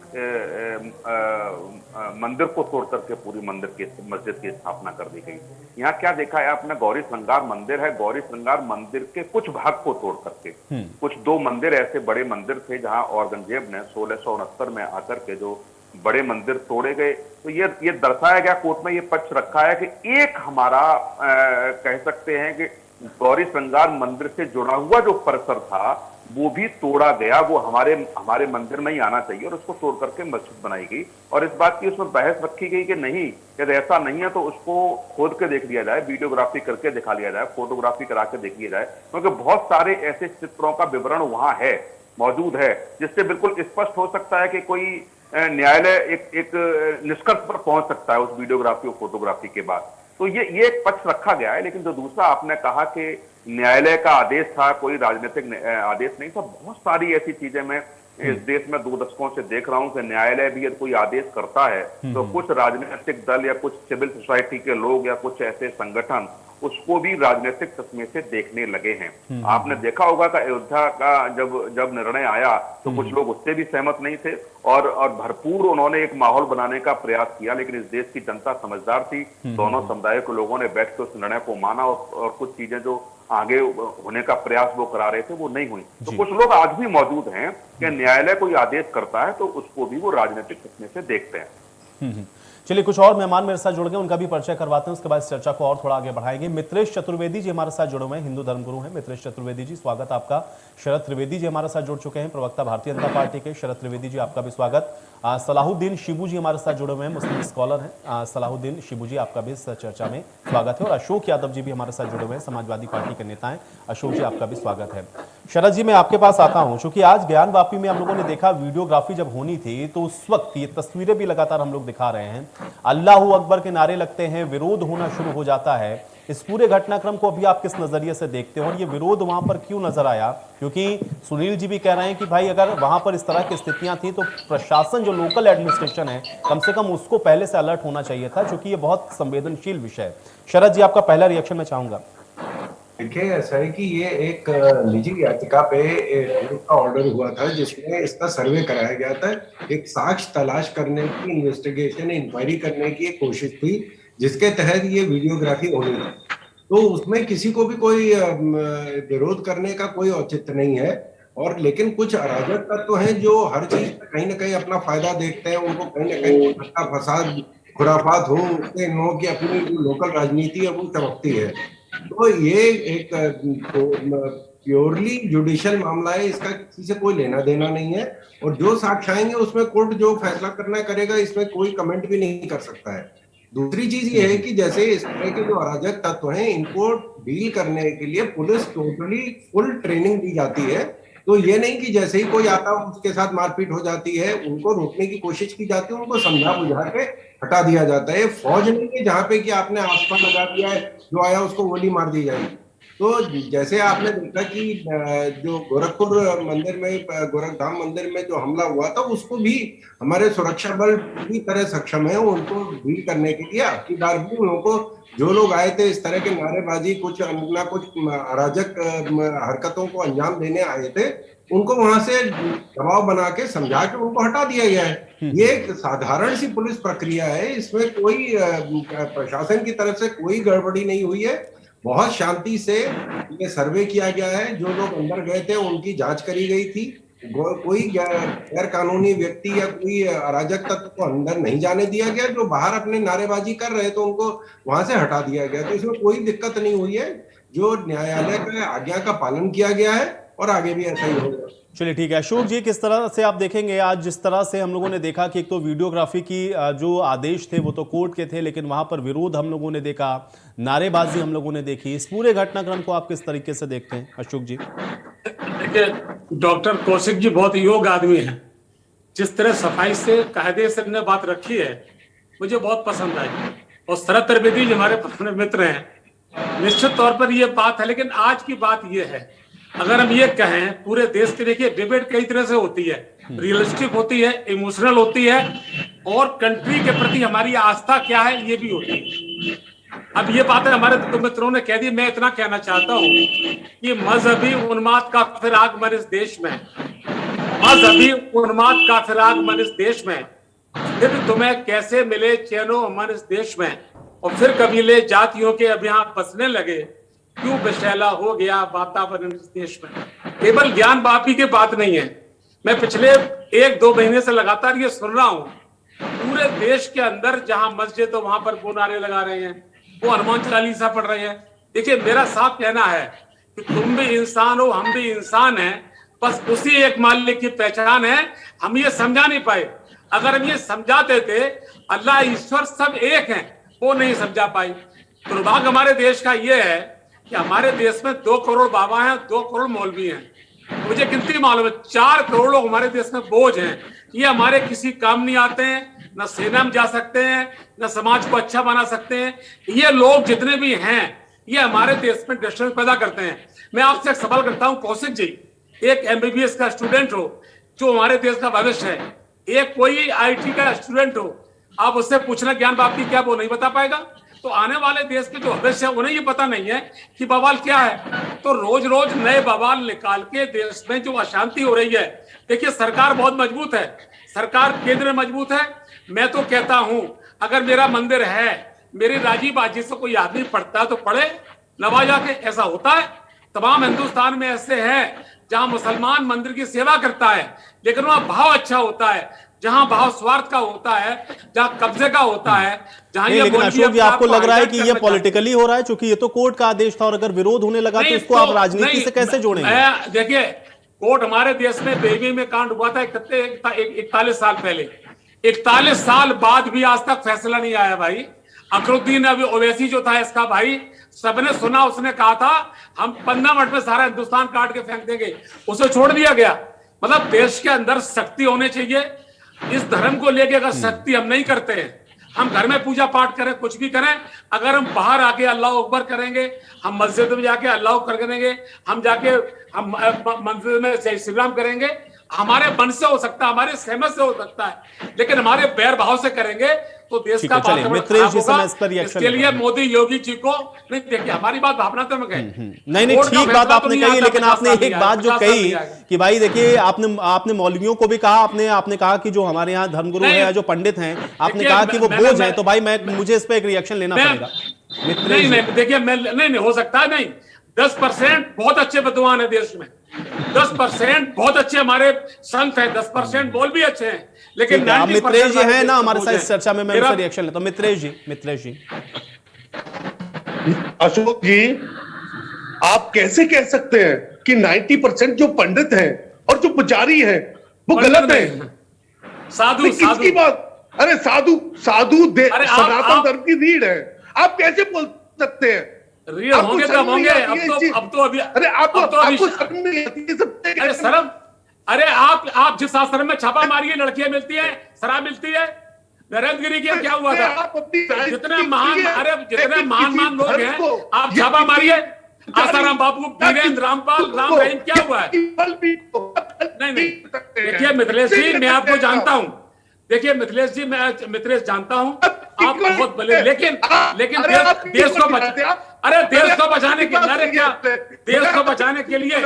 मंदिर को तोड़ करके पूरी मस्जिद की स्थापना कर दी गई। यहाँ क्या देखा है आपने, गौरी श्रृंगार मंदिर है, गौरी श्रृंगार मंदिर के कुछ भाग को तोड़ करके कुछ दो मंदिर ऐसे बड़े मंदिर थे जहां औरंगजेब ने 1669 में आकर के जो बड़े मंदिर तोड़े गए, तो ये दर्शाया गया, कोर्ट में ये पक्ष रखा है कि एक हमारा कह सकते हैं कि गौरी श्रृंगार मंदिर से जुड़ा हुआ जो परिसर था वो भी तोड़ा गया, वो हमारे मंदिर में ही आना चाहिए, और उसको तोड़ करके मस्जिद बनाई गई। और इस बात की उसमें बहस रखी गई कि नहीं, यदि ऐसा नहीं है तो उसको खोद के देख लिया जाए, वीडियोग्राफी करके दिखा लिया जाए, फोटोग्राफी करा के देख लिया जाए, क्योंकि बहुत सारे ऐसे चित्रों का विवरण वहां है, मौजूद है, जिससे बिल्कुल स्पष्ट हो सकता है कि कोई न्यायालय एक निष्कर्ष पर पहुंच सकता है उस वीडियोग्राफी और फोटोग्राफी के बाद। तो ये एक पक्ष रखा गया है। लेकिन जो दूसरा आपने कहा कि न्यायालय का आदेश था, कोई राजनीतिक आदेश नहीं था, बहुत सारी ऐसी चीजें मैं इस देश में 2 दशकों से देख रहा हूं कि न्यायालय भी यदि कोई आदेश करता है तो कुछ राजनीतिक दल या कुछ सिविल सोसाइटी के लोग या कुछ ऐसे संगठन उसको भी राजनीतिक चश्मे से देखने लगे हैं। आपने देखा होगा कि अयोध्या का जब निर्णय आया तो कुछ लोग उससे भी सहमत नहीं थे, और भरपूर उन्होंने एक माहौल बनाने का प्रयास किया, लेकिन इस देश की जनता समझदार थी, दोनों समुदायों के लोगों ने बैठ कर उस निर्णय को माना, और कुछ चीजें जो आगे होने का प्रयास वो करा रहे थे वो नहीं हुई। तो कुछ लोग आज भी मौजूद हैं कि न्यायालय कोई आदेश करता है तो उसको भी वो राजनीतिक चश्मे से देखते हैं। चलिए, कुछ और मेहमान मेरे साथ जुड़ गए, उनका भी परिचय करवाते हैं, उसके बाद इस चर्चा को और थोड़ा आगे बढ़ाएंगे। मित्रेश चतुर्वेदी जी हमारे साथ जुड़े हुए हैं, हिंदू धर्मगुरु हैं। मित्रेश चतुर्वेदी जी, स्वागत आपका। शरद त्रिवेदी जी हमारे साथ जुड़ चुके हैं, प्रवक्ता भारतीय जनता पार्टी के। शरद त्रिवेदी जी, आपका भी स्वागत। सलाहुद्दीन शिबू जी हमारे साथ जुड़े हुए हैं, मुस्लिम स्कॉलर हैं। सलाहुद्दीन शिबू जी, आपका भी इस चर्चा में स्वागत है। और अशोक यादव जी भी हमारे साथ जुड़े हुए हैं, समाजवादी पार्टी के नेता हैं। अशोक जी, आपका भी स्वागत है। शरद जी, मैं आपके पास आता हूं, क्योंकि आज ज्ञानवापी में हम लोगों ने देखा वीडियोग्राफी जब होनी थी तो उस वक्त ये तस्वीरें भी लगातार हम लोग दिखा रहे हैं, अल्लाह अकबर के नारे लगते हैं, विरोध होना शुरू हो जाता है। इस पूरे घटनाक्रम को अभी आप किस नजरिए से देखते हो, और ये विरोध वहां पर क्यों नजर आया? क्योंकि सुनील जी भी कह रहे हैं कि भाई अगर वहां पर इस तरह की स्थितियां थी तो प्रशासन, जो लोकल एडमिनिस्ट्रेशन है, कम से कम उसको पहले से अलर्ट होना चाहिए था, क्योंकि ये बहुत संवेदनशील विषय है। शरद जी, आपका पहला रिएक्शन मैं चाहूंगा। देखिए, ऐसा है कि ये एक निजी याचिका पे कोर्ट का ऑर्डर हुआ था जिसमें इसका सर्वे कराया गया था, एक साक्ष्य तलाश करने की, इन्वेस्टिगेशन इंक्वायरी करने की एक कोशिश थी जिसके तहत ये वीडियोग्राफी होनी थी। तो उसमें किसी को भी कोई विरोध करने का कोई औचित्य नहीं है। और लेकिन कुछ अराजक तत्व हैं जो हर चीज में कहीं ना कहीं अपना फायदा देखते हैं, उनको कहीं ना कहीं सत्ता फसाद खुराफात हो उससे इन लोगों की अपनी जो लोकल राजनीति है वो चमकती है। तो ये एक प्योरली जुडिशियल मामला है, इसका किसी से कोई लेना देना नहीं है, और जो साक्ष्य आएंगे उसमें कोर्ट जो फैसला करना करेगा, इसमें कोई कमेंट भी नहीं कर सकता है। दूसरी चीज ये है कि जैसे इस तरह के जो अराजक तत्व हैं, इनको डील करने के लिए पुलिस टोटली फुल ट्रेनिंग दी जाती है। तो ये नहीं कि जैसे ही कोई आता है उसके साथ मारपीट हो जाती है, उनको रोकने की कोशिश की जाती है, उनको समझा बुझा के हटा दिया जाता है। फौज नहीं है जहाँ पे कि आपने आसपास लगा दिया है, जो आया उसको गोली मार दी जाएगी। तो जैसे आपने देखा कि जो गोरखपुर मंदिर में, गोरखधाम मंदिर में जो हमला हुआ था, उसको भी हमारे सुरक्षा बल पूरी तरह सक्षम है उनको डील करने के लिए। आपकी बार भी उन लोगों को, जो लोग आए थे इस तरह के नारेबाजी, कुछ अराजक हरकतों को अंजाम देने आए थे, उनको वहां से दबाव बना के समझा के उनको हटा दिया गया है। ये एक साधारण सी पुलिस प्रक्रिया है, इसमें कोई प्रशासन की तरफ से कोई गड़बड़ी नहीं हुई है। बहुत शांति से ये सर्वे किया गया है। जो लोग अंदर गए थे उनकी जांच करी गई थी। कोई गैर कानूनी व्यक्ति या कोई अराजक तत्व को अंदर नहीं जाने दिया गया। जो बाहर अपने नारेबाजी कर रहे थे उनको वहां से हटा दिया गया। तो इसमें कोई दिक्कत नहीं हुई है। जो न्यायालय का आज्ञा का पालन किया गया है और आगे भी ऐसा ही होगा। चलिए ठीक है। अशोक जी, किस तरह से आप देखेंगे आज जिस तरह से हम लोगों ने देखा कि एक तो वीडियोग्राफी की जो आदेश थे वो तो कोर्ट के थे, लेकिन वहां पर विरोध हम लोगों ने देखा, नारेबाजी हम लोगों ने देखी। इस पूरे घटनाक्रम को आप किस तरीके से देखते हैं अशोक जी? देखिए, डॉक्टर कौशिक जी बहुत योग्य आदमी हैं। जिस तरह सफाई से कायदे से ने बात रखी है मुझे बहुत पसंद आई। और शरद त्रिवेदी जी हमारे पुराने मित्र हैं, निश्चित तौर पर ये बात है। लेकिन आज की बात ये है, अगर हम ये कहें पूरे देश के, देखिए डिबेट कई तरह से होती है, रियलिस्टिक होती है, इमोशनल होती है, और कंट्री के प्रति हमारी आस्था क्या है ये भी होती है। अब ये बातें हमारे मित्रों ने कह दी। मैं इतना कहना चाहता हूं कि मजहबी उन्माद का फिर आगमन इस देश में, मजहबी उन्माद का फिर आगमन इस देश में, फिर तुम्हें कैसे मिले चैनो अमन इस देश में, और फिर कबीले जातियों के अब यहाँ बसने लगे, क्यों विषैला हो गया वातावरण इस देश में। केवल ज्ञान बापी की बात नहीं है, मैं पिछले 1-2 महीने से लगातार ये सुन रहा हूं। पूरे देश के अंदर जहां मस्जिद हो वहां पर वो नारे लगा रहे हैं, वो हनुमान चालीसा पढ़ रहे हैं। देखिए, मेरा साफ कहना है कि तुम भी इंसान हो, हम भी इंसान हैं, बस उसी एक मालिक की पहचान है। हम ये समझा नहीं पाए। अगर हम ये समझाते थे अल्लाह ईश्वर सब एक हैं, वो नहीं समझा पाई। दुर्भाग्य हमारे देश का ये है कि हमारे देश में 2 करोड़ बाबा हैं, 2 करोड़ मौलवी हैं। मुझे गिनती मालूम है, 4 करोड़ लोग हमारे देश में बोझ हैं। ये हमारे किसी काम नहीं आते हैं, न सेना में जा सकते हैं, न समाज को अच्छा बना सकते हैं। ये लोग जितने भी हैं, ये हमारे देश में डिस्टर्बेंस पैदा करते हैं। मैं आपसे एक सवाल करता हूं कौशिक जी, एक MBBS का स्टूडेंट हो जो हमारे देश का भविष्य है, एक कोई IT का स्टूडेंट हो, आप उससे पूछना ज्ञान बापी क्या, वो नहीं बता पाएगा। तो आने वाले देश के जो भविष्य है उन्हें ये पता नहीं है कि बवाल क्या है। तो रोज रोज नए बवाल निकाल के देश में जो अशांति हो रही है। देखिए, सरकार बहुत मजबूत है, सरकार केंद्र में मजबूत है। मैं तो कहता हूं, अगर मेरा मंदिर है, मेरी राजी बाजी से कोई आदमी पढ़ता है तो पढ़े, नवाजा के। ऐसा होता है तमाम हिंदुस्तान में, ऐसे हैं जहां मुसलमान मंदिर की सेवा करता है, लेकिन वहां भाव अच्छा होता है। जहां भाव स्वार्थ का होता है, जहां कब्जे का होता है, जहां ये। लेकिन अशोक जी, आपको लग रहा है कि ये पॉलिटिकली हो रहा है, क्योंकि ये तो कोर्ट का आदेश था, और अगर विरोध होने लगा तो इसको आप राजनीति से कैसे जोड़ेंगे? देखिए, कोर्ट हमारे देश में बेबी में कांड हुआ था 41 साल पहले। 41 साल बाद भी आज तक फैसला नहीं आया भाई। अकरुद्दीन ओवैसी जो था इसका भाई, सबने सुना, उसने कहा था हम 15 मिनट में सारा हिंदुस्तान काट के फेंक देंगे, उसे छोड़ दिया गया। मतलब देश के अंदर शक्ति होनी चाहिए। इस धर्म को लेके अगर शक्ति हम नहीं करते हैं, हम घर में पूजा पाठ करें, कुछ भी करें, अगर हम बाहर आके अल्लाह अकबर करेंगे, हम मस्जिद में जाके अल्लाह अकबर करेंगे, हम जाके हम मंदिर में जय श्री राम करेंगे, हमारे मन से हो सकता है, हमारे सहमत से हो सकता है, लेकिन हमारे बैर भाव से करेंगे तो देश का वातावरण खराब होगा। इसके लिए मोदी योगी जी को नहीं, देखिए हमारी बात भावनात्मक है। नहीं, ठीक बात आपने कही, लेकिन आपने एक बात जो कही कि भाई देखिए, आपने मौलवियों को भी कहा, आपने कहा कि जो हमारे यहाँ धर्मगुरु हैं या जो पंडित हैं, आपने कहा कि वो बोझ है, तो भाई मुझे इस पर एक रिएक्शन लेना पड़ेगा। नहीं, देखिए, नहीं हो सकता है। नहीं, 10% बहुत अच्छे विद्वान है देश में, 10% बहुत अच्छे हमारे संत हैं, 10% बोल भी अच्छे हैं, लेकिन मित्रेश जी है ना हमारे साथ इस चर्चा में, मैं उनसे रिएक्शन लेता हूं। मित्रेश जी। अशोक जी, आप कैसे कह सकते हैं कि 90% जो पंडित हैं और जो पुजारी हैं वो गलत है। साधु किसकी बात? अरे साधु सनातन धर्म की रीढ़ है, आप कैसे बोल सकते हैं? रीढ़ होंगे कब होंगे? अब तो अभी अरे आपको शर्म नहीं आती है सब? अरे शर्म, अरे आप जिस आश्रम में छापा मारिए लड़कियां मिलती है, शराब मिलती है। नरेंद्र गिरी की क्या हुआ था? जितने महान लोग हैं, आप छापा मारिए। आसाराम बापू, वीरेंद्र रामपाल, राम रहीम, क्या हुआ है? नहीं, देखिए मिथिलेश जी, मैं आपको जानता हूँ। देखिए मिथिलेश जी, मैं मिथिलेश जानता हूँ, आप बहुत बड़े, लेकिन देश को बचाने के लिए,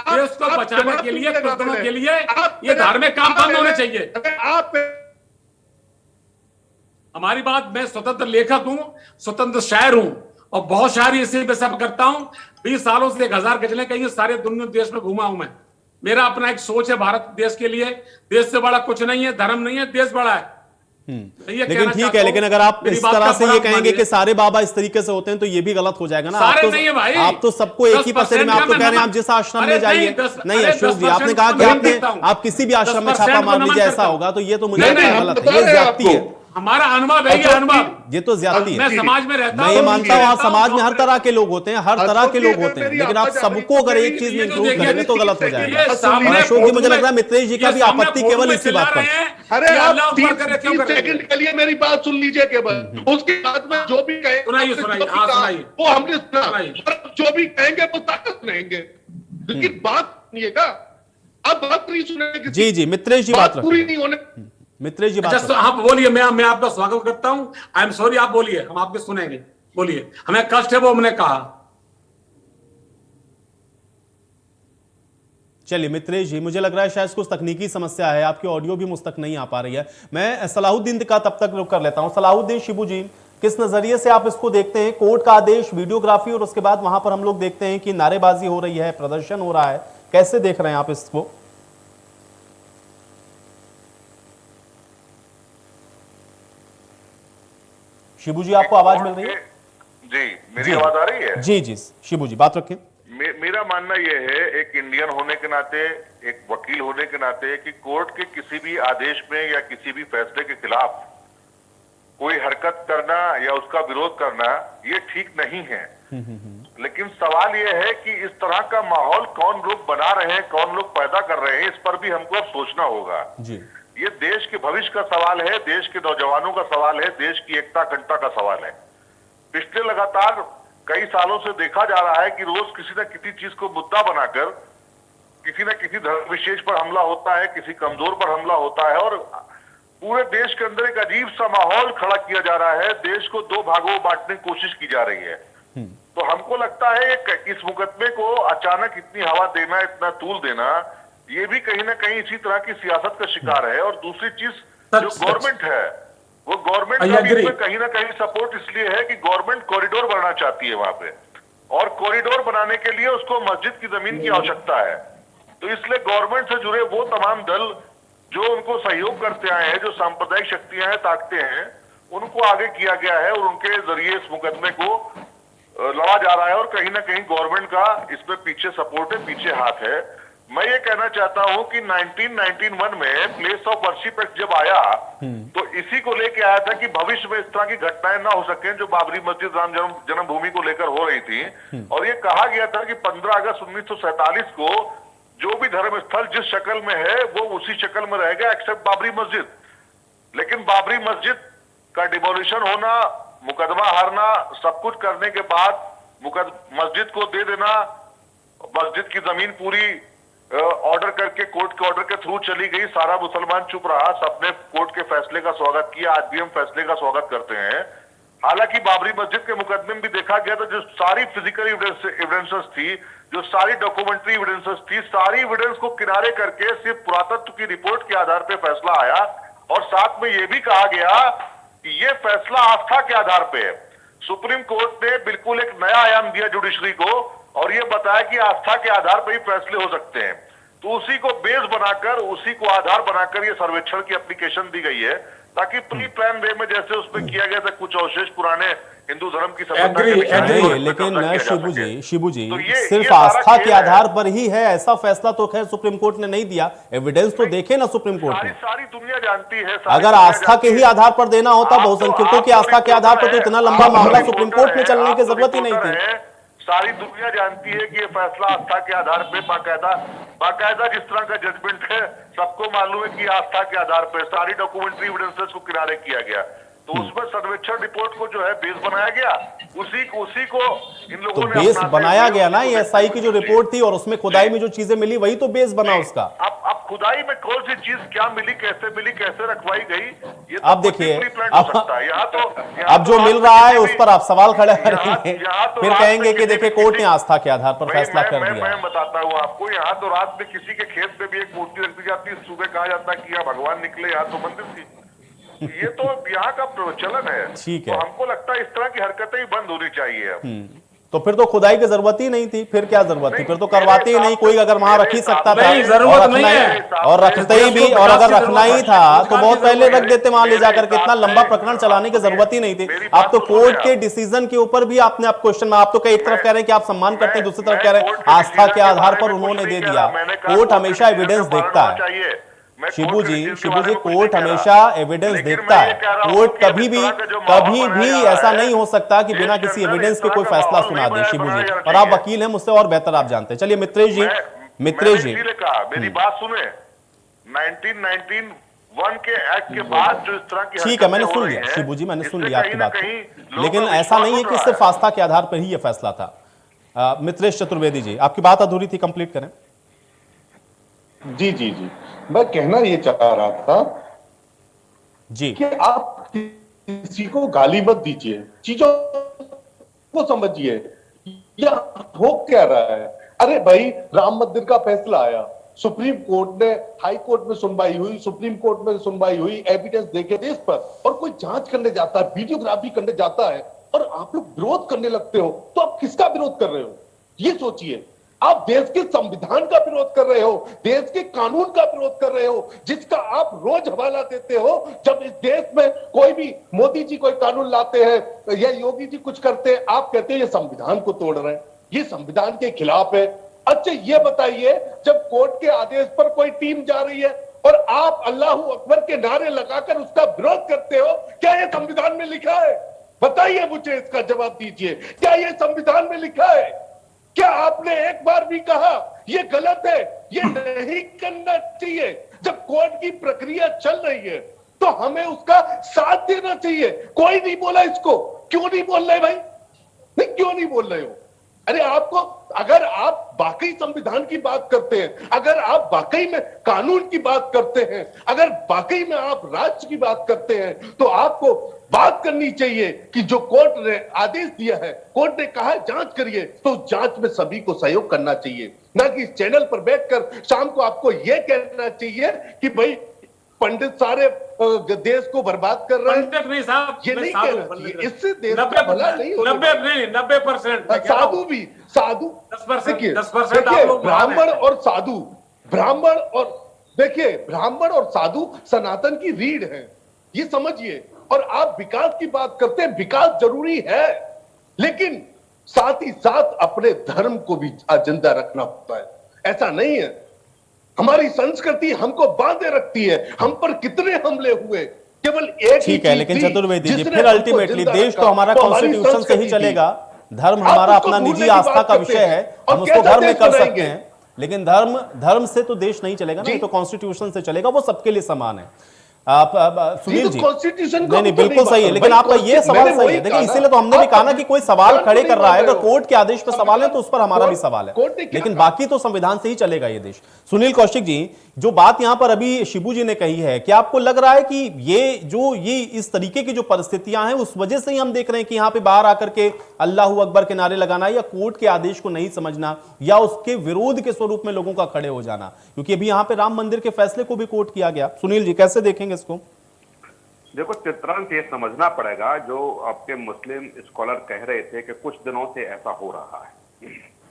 देश को बचाने के लिए, कुछ दिनों के लिए ये धार्मिक काम बंद होने चाहिए। हमारी बात, मैं स्वतंत्र लेखक हूं, स्वतंत्र शायर हूं और बहुत शायरी इसी पे सब करता हूं। 20 सालों से 1000 गजलें कही, सारे दुनिया देश में घूमा हूं मैं। मेरा अपना एक सोच है भारत देश के लिए। देश से बड़ा कुछ नहीं है, धर्म नहीं है, देश बड़ा है। लेकिन ठीक है, लेकिन अगर आप इस तरह से ये कहेंगे कि सारे बाबा इस तरीके से होते हैं तो ये भी गलत हो जाएगा ना। आप तो सबको एक ही पसेरे में, आप तो कह रहे हैं आप जिस आश्रम में जाइए। नहीं अशोक जी, आपने कहा कि आप किसी भी आश्रम में छापा मार लीजिए, ऐसा होगा, तो ये तो मुझे गलत है, ये ज्यादती है। हमारा अनुभव है, ये अनुभव, ये तो ज्यादती है। मैं समाज में रहता हूं, मैं ये मानता हूँ आप समाज में हर तरह के लोग होते हैं, हर तरह के लोग होते हैं, लेकिन आप सबको अगर एक चीज में इंक्लूड करेंगे तो गलत हो जाएगा। और अशोक जी, मुझे लग रहा है मित्रेश जी का भी आपत्ति केवल इसी बात पर। अरे आप 30 सेकंड के लिए मेरी बात सुन लीजिए केवल, उसके बाद में जो भी कहें वो हमने सुना, जो भी कहेंगे वो ताकत रहेंगे, लेकिन बात सुनिएगा। अब बात नहीं सुनेंगे। जी जी, मित्रेश जी बात पूरी नहीं होने। मित्रेश जी बात आप बोलिए, मैं आपका स्वागत करता हूं। आई एम सॉरी, आप बोलिए, हम आपके सुनेंगे। बोलिए, हमें कष्ट है वो हमने कहा। चलिए मित्रेश जी, मुझे लग रहा है शायद कुछ तकनीकी समस्या है, आपकी ऑडियो भी मुझ तक नहीं आ पा रही है। मैं सलाहुद्दीन का तब तक रुक कर लेता हूं। सलाहुद्दीन, शिबू जी, किस नजरिए से आप इसको देखते हैं? कोर्ट का आदेश, वीडियोग्राफी, और उसके बाद वहां पर हम लोग देखते हैं कि नारेबाजी हो रही है, प्रदर्शन हो रहा है, कैसे देख रहे हैं आप इसको? शिबू जी, आपको आवाज मिल रही है? जी, मेरी आवाज आ रही है? जी जी, शिबू जी बात रखें। मेरा मानना यह है, एक इंडियन होने के नाते, एक वकील होने के नाते, कि कोर्ट के किसी भी आदेश में या किसी भी फैसले के खिलाफ कोई हरकत करना या उसका विरोध करना ये ठीक नहीं है। लेकिन सवाल यह है कि इस तरह का माहौल कौन लोग बना रहे हैं, कौन लोग पैदा कर रहे हैं, इस पर भी हमको अब सोचना होगा। जी, ये देश के भविष्य का सवाल है, देश के नौजवानों का सवाल है, देश की एकता अखंडता का सवाल है। पिछले लगातार कई सालों से देखा जा रहा है कि रोज किसी न किसी चीज को मुद्दा बनाकर किसी न किसी धर्म विशेष पर हमला होता है, किसी कमजोर पर हमला होता है, और पूरे देश के अंदर एक अजीब सा माहौल खड़ा किया जा रहा है। देश को दो भागों में बांटने की कोशिश की जा रही है। तो हमको लगता है इस मुकदमे को अचानक इतनी हवा देना, इतना तूल देना, ये भी कहीं ना कहीं इसी तरह की सियासत का शिकार है। और दूसरी चीज, जो गवर्नमेंट है, वो गवर्नमेंट का भी इसमें कहीं ना कहीं सपोर्ट इसलिए है कि गवर्नमेंट कॉरिडोर बनाना चाहती है वहां पे, और कॉरिडोर बनाने के लिए उसको मस्जिद की जमीन की आवश्यकता है। तो इसलिए गवर्नमेंट से जुड़े वो तमाम दल जो उनको सहयोग करते आए हैं, जो सांप्रदायिक शक्तियां हैं, ताकतें हैं, उनको आगे किया गया है और उनके जरिए इस मुकदमे को लड़ा जा रहा है। और कहीं ना कहीं गवर्नमेंट का इसमें पीछे सपोर्ट है, पीछे हाथ है। मैं ये कहना चाहता हूं कि 1991 में प्लेस ऑफ वर्शिप एक्ट जब आया तो इसी को लेके आया था कि भविष्य में इस तरह की घटनाएं ना हो सके जो बाबरी मस्जिद राम जन्मभूमि को लेकर हो रही थी। और ये कहा गया था कि 15 अगस्त 1947 को जो भी धर्म स्थल जिस शक्ल में है वो उसी शक्ल में रहेगा, एक्सेप्ट बाबरी मस्जिद। लेकिन बाबरी मस्जिद का डिमोलिशन होना, मुकदमा हारना, सब कुछ करने के बाद मस्जिद को दे देना, मस्जिद की जमीन पूरी ऑर्डर करके कोर्ट के ऑर्डर के थ्रू चली गई। सारा मुसलमान चुप रहा, सबने कोर्ट के फैसले का स्वागत किया। आज भी हम फैसले का स्वागत करते हैं। हालांकि बाबरी मस्जिद के मुकदमे में भी देखा गया था, जो सारी फिजिकल एविडेंसेस थी, जो सारी डॉक्यूमेंट्री एविडेंसेस थी, सारी एविडेंस को किनारे करके सिर्फ पुरातत्व की रिपोर्ट के आधार पर फैसला आया। और साथ में यह भी कहा गया कि यह फैसला आस्था के आधार पर है। सुप्रीम कोर्ट ने बिल्कुल एक नया आयाम दिया जुडिशरी को और यह बताया कि आस्था के आधार पर ही फैसले हो सकते हैं। तो उसी को बेस बनाकर, उसी को आधार बनाकर यह सर्वेक्षण की एप्लीकेशन दी गई है। ताकि प्री प्लान वे में जैसे उसमें किया गया था कुछ अवशेष पुराने हिंदू धर्म की नहीं, लेकिन शिबू जी सिर्फ आस्था के आधार पर ही है ऐसा फैसला तो खैर सुप्रीम कोर्ट ने नहीं दिया। एविडेंस तो देखे ना सुप्रीम कोर्ट ने। सारी दुनिया जानती है। अगर आस्था के ही आधार पर देना होता, बहुसंख्यकों की आस्था के आधार पर, तो इतना लंबा मामला सुप्रीम कोर्ट में चलने की जरूरत ही नहीं थी। सारी दुनिया जानती है कि ये फैसला आस्था के आधार पे बाकायदा जिस तरह का जजमेंट है, सबको मालूम है कि आस्था के आधार पर सारी डॉक्यूमेंट्री एविडेंसेस को किनारे किया गया, तो उसमें सर्वेक्षण रिपोर्ट को जो है बेस बनाया गया, उसी को इन लोगों तो ने बेस बनाया गया ना, ये एसआई की जो रिपोर्ट थी और उसमें खुदाई में जो चीजें मिली वही तो बेस बना उसका। अब खुदाई में कौन सी चीज क्या मिली, कैसे रखवाई गई, ये अब देखिए अब जो तो मिल रहा है उस पर आप सवाल खड़े करेंगे, फिर कहेंगे कि देखिए कोर्ट ने आस्था के आधार पर फैसला कर दिया। मैं बताता हूँ आपको, यहाँ तो रात में किसी के खेत में भी एक मूर्ति रख दी जाती है, सुबह कहा जाता है कि यहाँ भगवान निकले, यहाँ तो मंदिर थी। ये तो यहाँ का प्रचलन है। ठीक है, तो हमको लगता है इस तरह की हरकतें ही बंद होनी चाहिए। तो फिर तो खुदाई की जरूरत ही नहीं थी, फिर क्या जरूरत थी, फिर तो करवाते ही नहीं। कोई अगर वहां रख ही सकता था और रखते ही भी, और अगर रखना ही था तो बहुत पहले रख देते वहां ले जाकर के, इतना लंबा प्रकरण चलाने की जरूरत ही नहीं थी। आप तो कोर्ट के डिसीजन के ऊपर भी आपने आप क्वेश्चन में, आप तो एक तरफ कह रहे हैं कि आप सम्मान करते हैं, दूसरी तरफ कह रहे हैं आस्था के आधार पर उन्होंने दे दिया। कोर्ट हमेशा एविडेंस देखता है शिबू जी, कोर्ट हमेशा एविडेंस देखता है। कोर्ट कभी भी ऐसा नहीं हो सकता कि बिना किसी एविडेंस के कोई फैसला सुना दे शिबू जी, और आप वकील हैं, मुझसे और बेहतर आप जानते हैं। चलिए मित्रेश जी मेरी बात सुने, 1991 के एक्ट के बाद जो इस तरह की, ठीक है, मैंने सुन लिया शिबू जी, मैंने सुन लिया आपकी बात, लेकिन ऐसा नहीं है कि सिर्फ आस्था के आधार पर ही यह फैसला था। मित्रेश चतुर्वेदी जी, आपकी बात अधूरी थी, कंप्लीट करें। जी, मैं कहना ये चाह रहा था जी कि आप किसी को गाली मत दीजिए, चीजों को समझिए, या हो क्या रहा है। अरे भाई, राम मंदिर का फैसला आया, सुप्रीम कोर्ट ने, हाई कोर्ट में सुनवाई हुई, सुप्रीम कोर्ट में सुनवाई हुई, एविडेंस देखे थे इस पर, और कोई जांच करने जाता है, वीडियोग्राफी करने जाता है, और आप लोग विरोध करने लगते हो, तो आप किसका विरोध कर रहे हो ये सोचिए। आप देश के संविधान का विरोध कर रहे हो, देश के कानून का विरोध कर रहे हो, जिसका आप रोज हवाला देते हो। जब इस देश में कोई भी, मोदी जी कोई कानून लाते हैं या योगी जी कुछ करते हैं, आप कहते हैं ये संविधान को तोड़ रहे हैं, ये संविधान के खिलाफ है। अच्छा ये बताइए, जब कोर्ट के आदेश पर कोई टीम जा रही है और आप अल्लाहू अकबर के नारे लगाकर उसका विरोध करते हो, क्या ये संविधान में लिखा है? बताइए मुझे, इसका जवाब दीजिए, क्या ये संविधान में लिखा है? क्या आपने एक बार भी कहा ये गलत है, ये नहीं करना चाहिए? जब कोर्ट की प्रक्रिया चल रही है तो हमें उसका साथ देना चाहिए। कोई नहीं बोला इसको, क्यों नहीं बोल रहे भाई? नहीं, क्यों नहीं बोल रहे हो? अरे आपको, अगर आप वाकई संविधान की बात करते हैं, अगर आप वाकई में कानून की बात करते हैं, अगर वाकई में आप राज्य की बात करते हैं, तो आपको बात करनी चाहिए कि जो कोर्ट ने आदेश दिया है, कोर्ट ने कहा है जांच करिए, तो जांच में सभी को सहयोग करना चाहिए, ना कि इस चैनल पर बैठकर शाम को आपको यह कहना चाहिए कि भाई पंडित सारे देश को बर्बाद कर रहे हैं। पंडित नहीं साहब, ये नहीं कहना चाहिए, इससे देश का भला नहीं होगा। 90% साधु भी, साधु 10% ब्राह्मण और साधु, ब्राह्मण और, देखिए ब्राह्मण और साधु सनातन की रीढ़ है, ये समझिए। और आप विकास की बात करते हैं, विकास जरूरी है, लेकिन साथ ही साथ अपने धर्म को भी जिंदा रखना होता है। ऐसा नहीं है, हमारी संस्कृति हमको बांधे रखती है। हम पर कितने हमले हुए, केवल एक, ठीक है, लेकिन चतुर्वेदी जी, फिर अल्टीमेटली देश तो हमारा कॉन्स्टिट्यूशन से ही चलेगा। धर्म हमारा अपना निजी आस्था का विषय है, हम उसको घर में कर सकते हैं, लेकिन धर्म से तो देश नहीं चलेगा ना, तो कॉन्स्टिट्यूशन से चलेगा, वो सबके लिए समान है। आप सुनील जी, नहीं बिल्कुल सही है, लेकिन आपका ये सवाल सही है। देखिए इसीलिए तो हमने भी कहा ना कि कोई सवाल खड़े कर रहा है, अगर कोर्ट के आदेश पर सवाल है तो उस पर हमारा भी सवाल है, लेकिन बाकी तो संविधान से ही चलेगा ये देश। सुनील कौशिक जी, जो बात यहां पर अभी शिबू जी ने कही है, क्या आपको लग रहा है कि ये इस तरीके की जो परिस्थितियां हैं उस वजह से ही हम देख रहे हैं कि यहां पे बाहर आकर के अल्लाहू अकबर के नारे लगाना, या कोर्ट के आदेश को नहीं समझना, या उसके विरोध के स्वरूप में लोगों का खड़े हो जाना? क्योंकि अभी यहां पे राम मंदिर के फैसले को भी कोर्ट किया गया। सुनील जी, कैसे देखेंगे इसको? देखो, चित्रांश ये समझना पड़ेगा, जो आपके मुस्लिम स्कॉलर कह रहे थे कि कुछ दिनों से ऐसा हो रहा है,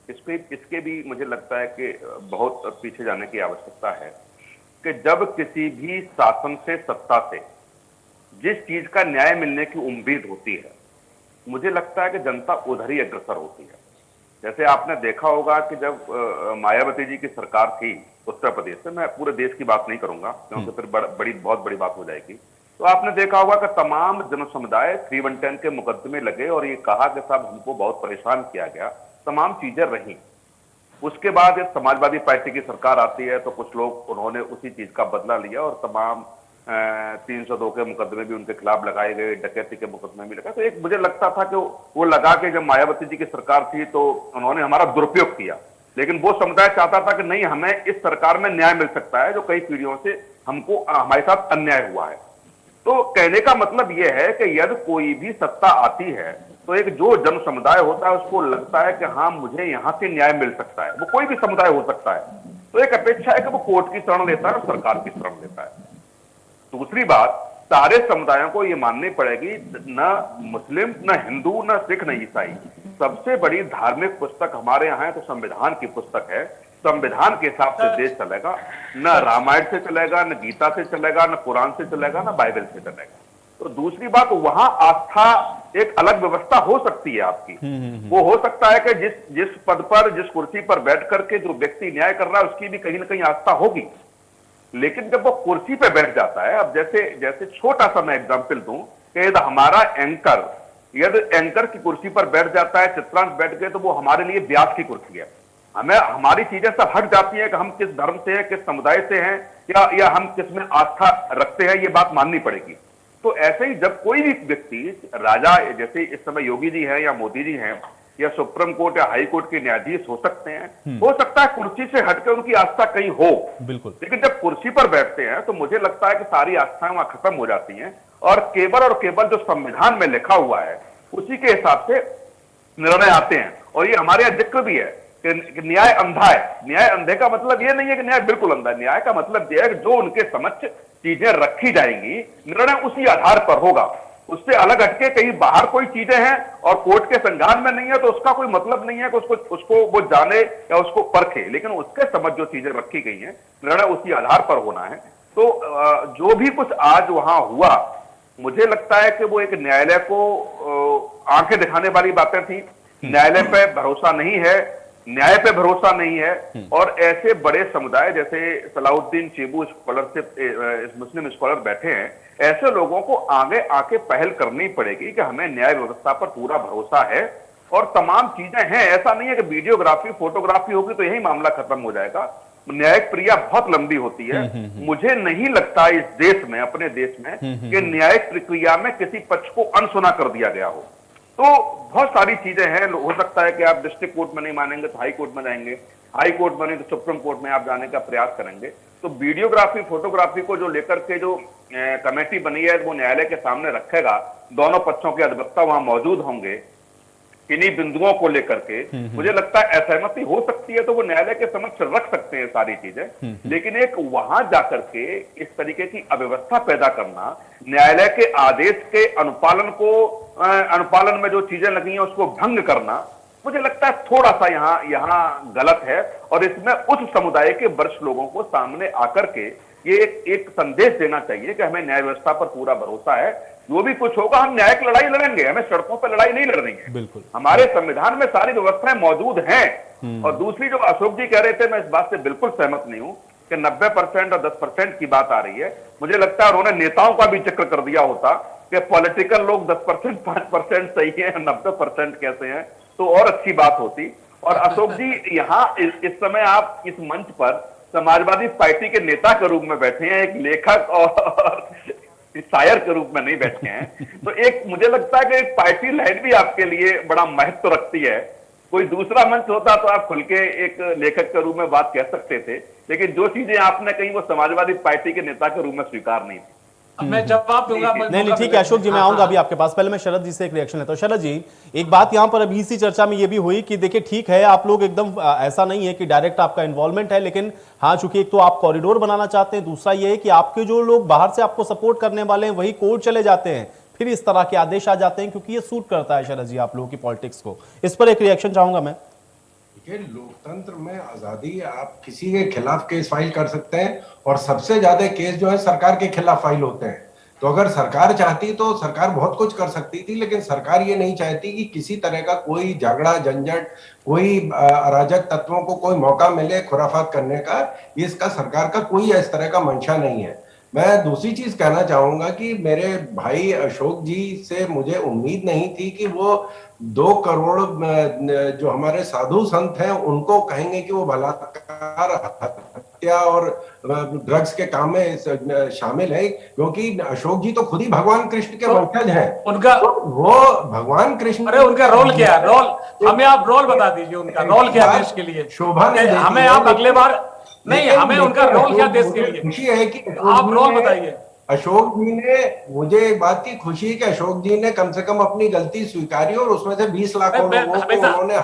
इसके भी मुझे लगता है कि बहुत पीछे जाने की आवश्यकता है कि जब किसी भी शासन से, सत्ता से जिस चीज का न्याय मिलने की उम्मीद होती है, मुझे लगता है कि जनता उधर ही अग्रसर होती है। जैसे आपने देखा होगा कि जब मायावती जी की सरकार थी उत्तर प्रदेश से, मैं पूरे देश की बात नहीं करूंगा क्योंकि फिर बहुत बड़ी बात हो जाएगी, तो आपने देखा होगा कि तमाम जन समुदाय 311 के मुकदमे लगे और ये कहा कि साहब हमको बहुत परेशान किया गया, तमाम चीजें रही। उसके बाद एक समाजवादी पार्टी की सरकार आती है तो कुछ लोग उन्होंने उसी चीज का बदला लिया और तमाम 302 के मुकदमे भी उनके खिलाफ लगाए गए, डकैती के मुकदमे भी लगाए। तो एक मुझे लगता था कि वो लगा के जब मायावती जी की सरकार थी तो उन्होंने हमारा दुरुपयोग किया, लेकिन वो समुदाय चाहता था कि नहीं, हमें इस सरकार में न्याय मिल सकता है जो कई पीढ़ियों से हमको हमारे साथ अन्याय हुआ है। तो कहने का मतलब यह है कि यदि कोई भी सत्ता आती है तो एक जो जन समुदाय होता है उसको लगता है कि हाँ मुझे यहाँ से न्याय मिल सकता है, वो कोई भी समुदाय हो सकता है, तो एक अपेक्षा है कि वो कोर्ट की शरण लेता है और सरकार की शरण लेता है। दूसरी बात, सारे समुदायों को ये माननी पड़ेगी, न मुस्लिम, न हिंदू, न सिख, न ईसाई, सबसे बड़ी धार्मिक पुस्तक हमारे यहाँ है तो संविधान की पुस्तक है। संविधान के हिसाब से देश चलेगा, न रामायण से चलेगा, न गीता से चलेगा, न कुरान से चलेगा, न बाइबल से चलेगा। तो दूसरी बात, वहां आस्था एक अलग व्यवस्था हो सकती है आपकी। वो हो सकता है कि जिस पद पर, जिस कुर्सी पर बैठ करके जो व्यक्ति न्याय कर रहा है उसकी भी कहीं ना कहीं आस्था होगी, लेकिन जब वो कुर्सी पे बैठ जाता है, अब जैसे छोटा सा मैं एग्जांपल दूं कि यदि हमारा एंकर की कुर्सी पर बैठ जाता है, चित्रांश बैठ गए, तो वो हमारे लिए व्यास की कुर्सी है। हमारी चीजें सब हट जाती हैं कि हम किस धर्म से हैं, किस समुदाय से हैं, या हम किस में आस्था रखते हैं, ये बात माननी पड़ेगी। तो ऐसे ही जब कोई भी व्यक्ति राजा, जैसे इस समय योगी जी हैं या मोदी जी हैं या सुप्रीम कोर्ट या हाई कोर्ट के न्यायाधीश हो सकते हैं, हो सकता है कुर्सी से हटकर उनकी आस्था कहीं हो, बिल्कुल, लेकिन जब कुर्सी पर बैठते हैं तो मुझे लगता है कि सारी आस्थाएं वहां खत्म हो जाती हैं और केवल जो संविधान में लिखा हुआ है उसी के हिसाब से निर्णय आते हैं। और ये हमारे यहाँ जिक्र भी है कि न्याय अंधा है। न्याय अंधे का मतलब ये नहीं है कि न्याय बिल्कुल अंधा है, न्याय का मतलब यह है कि जो उनके समक्ष चीजें रखी जाएंगी, निर्णय उसी आधार पर होगा। उससे अलग हटके कहीं बाहर कोई चीजें हैं और कोर्ट के संज्ञान में नहीं है तो उसका कोई मतलब नहीं है कि उसको वो जाने या उसको परखे, लेकिन उसके समझ जो चीजें रखी गई हैं, निर्णय उसी आधार पर होना है। तो जो भी कुछ आज वहां हुआ, मुझे लगता है कि वो एक न्यायालय को आंखें दिखाने वाली बातें थी। न्यायालय पे भरोसा नहीं है, न्याय पे भरोसा नहीं है, और ऐसे बड़े समुदाय जैसे सलाउद्दीन चीबू स्कॉलरशिप मुस्लिम स्कॉलर बैठे हैं, ऐसे लोगों को आगे आके पहल करनी पड़ेगी कि हमें न्याय व्यवस्था पर पूरा भरोसा है और तमाम चीजें हैं। ऐसा नहीं है कि वीडियोग्राफी फोटोग्राफी होगी तो यही मामला खत्म हो जाएगा। न्यायिक प्रक्रिया बहुत लंबी होती है। मुझे नहीं लगता इस देश में, अपने देश में, कि न्यायिक प्रक्रिया में किसी पक्ष को अनसुना कर दिया गया हो। तो बहुत सारी चीजें हैं। हो सकता है कि आप डिस्ट्रिक्ट कोर्ट में नहीं मानेंगे तो हाई कोर्ट में जाएंगे, हाई कोर्ट में नहीं तो सुप्रीम कोर्ट में आप जाने का प्रयास करेंगे। तो वीडियोग्राफी फोटोग्राफी को जो लेकर के जो कमेटी बनी है वो न्यायालय के सामने रखेगा, दोनों पक्षों के अधिवक्ता वहां मौजूद होंगे, इन्हीं बिंदुओं को लेकर के मुझे लगता है असहमति हो सकती है तो वो न्यायालय के समक्ष रख सकते हैं सारी चीजें, लेकिन एक वहां जाकर के इस तरीके की अव्यवस्था पैदा करना, न्यायालय के आदेश के अनुपालन में जो चीजें लगी हैं उसको भंग करना, मुझे लगता है थोड़ा सा यहाँ गलत है। और इसमें उस समुदाय के वरिष्ठ लोगों को सामने आकर के ये एक संदेश देना चाहिए कि हमें न्याय व्यवस्था पर पूरा भरोसा है, जो भी कुछ होगा हम न्यायिक लड़ाई लड़ेंगे, हमें सड़कों पर लड़ाई नहीं लड़नी है। बिल्कुल, हमारे संविधान में सारी व्यवस्थाएं मौजूद हैं। और दूसरी जो अशोक जी कह रहे थे, मैं इस बात से बिल्कुल सहमत नहीं हूं कि 90% और 10% की बात आ रही है। मुझे लगता है उन्होंने नेताओं का भी जिक्र कर दिया होता कि पॉलिटिकल लोग 10% 5% सही है, 90% कैसे हैं, तो और अच्छी बात होती। और अशोक जी यहाँ इस समय आप इस मंच पर समाजवादी पार्टी के नेता के रूप में बैठे हैं, एक लेखक और शायर के रूप में नहीं बैठे हैं। तो एक मुझे लगता है कि एक पार्टी लाइन भी आपके लिए बड़ा महत्व रखती है। कोई दूसरा मंच होता तो आप खुल के एक लेखक के रूप में बात कह सकते थे, लेकिन जो चीजें आपने कही वो समाजवादी पार्टी के नेता के रूप में स्वीकार नहीं थी। मैं जवाब दूंगा। नहीं, ठीक है अशोक जी, मैं आऊंगा अभी आपके पास। पहले मैं शरद जी से एक रिएक्शन लेता हूं। शरद जी, एक बात यहां पर अभी इसी चर्चा में ये भी हुई कि देखिए ठीक है, आप लोग एकदम ऐसा नहीं है कि डायरेक्ट आपका इन्वॉल्वमेंट है, लेकिन हाँ, चूंकि एक तो आप कॉरिडोर बनाना चाहते हैं, दूसरा ये है कि आपके जो लोग बाहर से आपको सपोर्ट करने वाले हैं वही कोर्ट चले जाते हैं, फिर इस तरह के आदेश आ जाते हैं, क्योंकि ये सूट करता है शरद जी आप लोगों की पॉलिटिक्स को। इस पर एक रिएक्शन चाहूंगा मैं। लोकतंत्र में आजादी, आप किसी के खिलाफ केस फाइल कर सकते हैं और सबसे ज्यादा केस जो है सरकार के खिलाफ फाइल होते हैं। तो अगर सरकार चाहती तो सरकार बहुत कुछ कर सकती थी, लेकिन सरकार ये नहीं चाहती कि किसी तरह का कोई झगड़ा झंझट, कोई अराजक तत्वों को कोई मौका मिले खुराफात करने का। ये इसका सरकार का कोई इस तरह का मंशा नहीं है। मैं दूसरी चीज कहना चाहूंगा कि मेरे भाई अशोक जी से मुझे उम्मीद नहीं थी कि वो 2 करोड़ जो हमारे साधु संत हैं उनको कहेंगे कि वो बलात्कार, हत्या और ड्रग्स के काम में शामिल है, क्योंकि अशोक जी तो खुद ही भगवान कृष्ण के वंशज हैं। उनका तो वो भगवान कृष्ण, अरे उनका रोल क्या है? रोल हमें आप रोल बता दीजिए, उनका रोल क्या है देश के लिए? शोभा नहीं देती हमें आप अगले बार नहीं, हमें उनका रोल क्या देश के लिए? खुशी है कि आप रोल बताइए। अशोक जी ने, मुझे एक बात की खुशी है कि अशोक जी ने कम से कम अपनी गलती स्वीकारी और उसमें से 20 लाख लोगों को उन्होंने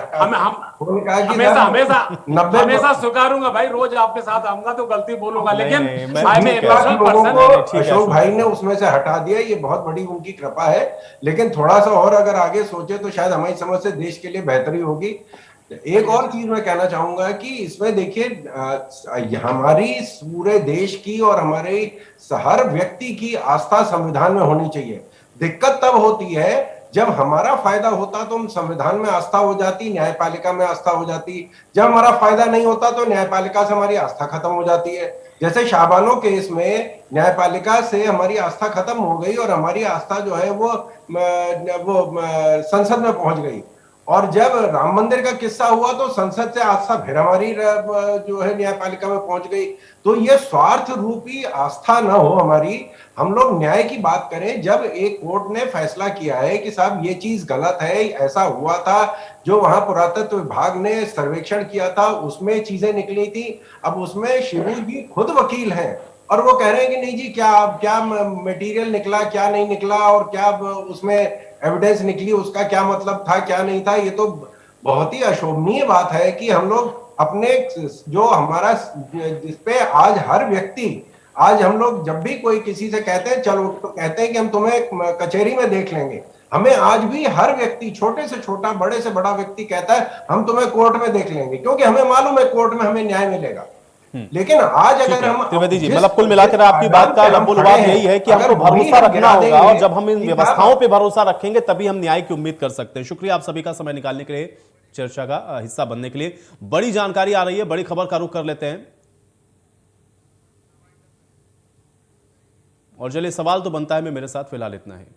हमेशा स्वीकारूंगा भाई, रोज आपके साथ आऊंगा तो गलती बोलूंगा, लेकिन अशोक भाई ने उसमें से हटा दिया, ये बहुत बड़ी उनकी कृपा है। लेकिन थोड़ा सा और अगर आगे सोचे तो शायद हमारी समझ से देश के लिए बेहतरी होगी। एक और चीज मैं कहना चाहूंगा कि इसमें देखिए, हमारी पूरे देश की और हमारे हर व्यक्ति की आस्था संविधान में होनी चाहिए। दिक्कत तब होती है जब हमारा फायदा होता तो हम संविधान में आस्था हो जाती, न्यायपालिका में आस्था हो जाती। जब हमारा फायदा नहीं होता तो न्यायपालिका से हमारी आस्था खत्म हो जाती है। जैसे शाबानो केस में न्यायपालिका से हमारी आस्था खत्म हो गई और हमारी आस्था जो है वो संसद में पहुंच गई। और जब राम मंदिर का किस्सा हुआ तो संसद से आस्था फिर हमारी जो है न्यायपालिका में पहुंच गई। तो ये स्वार्थ रूपी आस्था ना हो हमारी, हम लोग न्याय की बात करें। जब एक कोर्ट ने फैसला किया है कि साहब ये चीज गलत है, ऐसा हुआ था, जो वहां पुरातत्व विभाग ने सर्वेक्षण किया था उसमें चीजें निकली थी, अब उसमें शिबू जी खुद वकील हैं और वो कह रहे हैं कि नहीं जी क्या मटेरियल निकला, क्या नहीं निकला और क्या उसमें एविडेंस निकली, उसका क्या मतलब था, क्या नहीं था। ये तो बहुत ही अशोभनीय बात है कि हम लोग अपने जो हमारा, जिसपे आज हर व्यक्ति, आज हम लोग जब भी कोई किसी से कहते हैं चलो, तो कहते हैं कि हम तुम्हें कचहरी में देख लेंगे। हमें आज भी हर व्यक्ति, छोटे से छोटा बड़े से बड़ा व्यक्ति कहता है हम तुम्हें कोर्ट में देख लेंगे, क्योंकि हमें मालूम है कोर्ट में हमें न्याय मिलेगा। लेकिन आज अगर हम त्रिवेदी जी, मतलब कुल मिलाकर आपकी बात का लंबुलवाब यही है कि हमको भरोसा रखना होगा और जब हम इन व्यवस्थाओं पे भरोसा रखेंगे तभी हम न्याय की उम्मीद कर सकते हैं। शुक्रिया आप सभी का समय निकालने के लिए, चर्चा का हिस्सा बनने के लिए। बड़ी जानकारी आ रही है, बड़ी खबर का रुख कर लेते हैं। और चलिए, सवाल तो बनता है, मेरे साथ फिलहाल इतना है।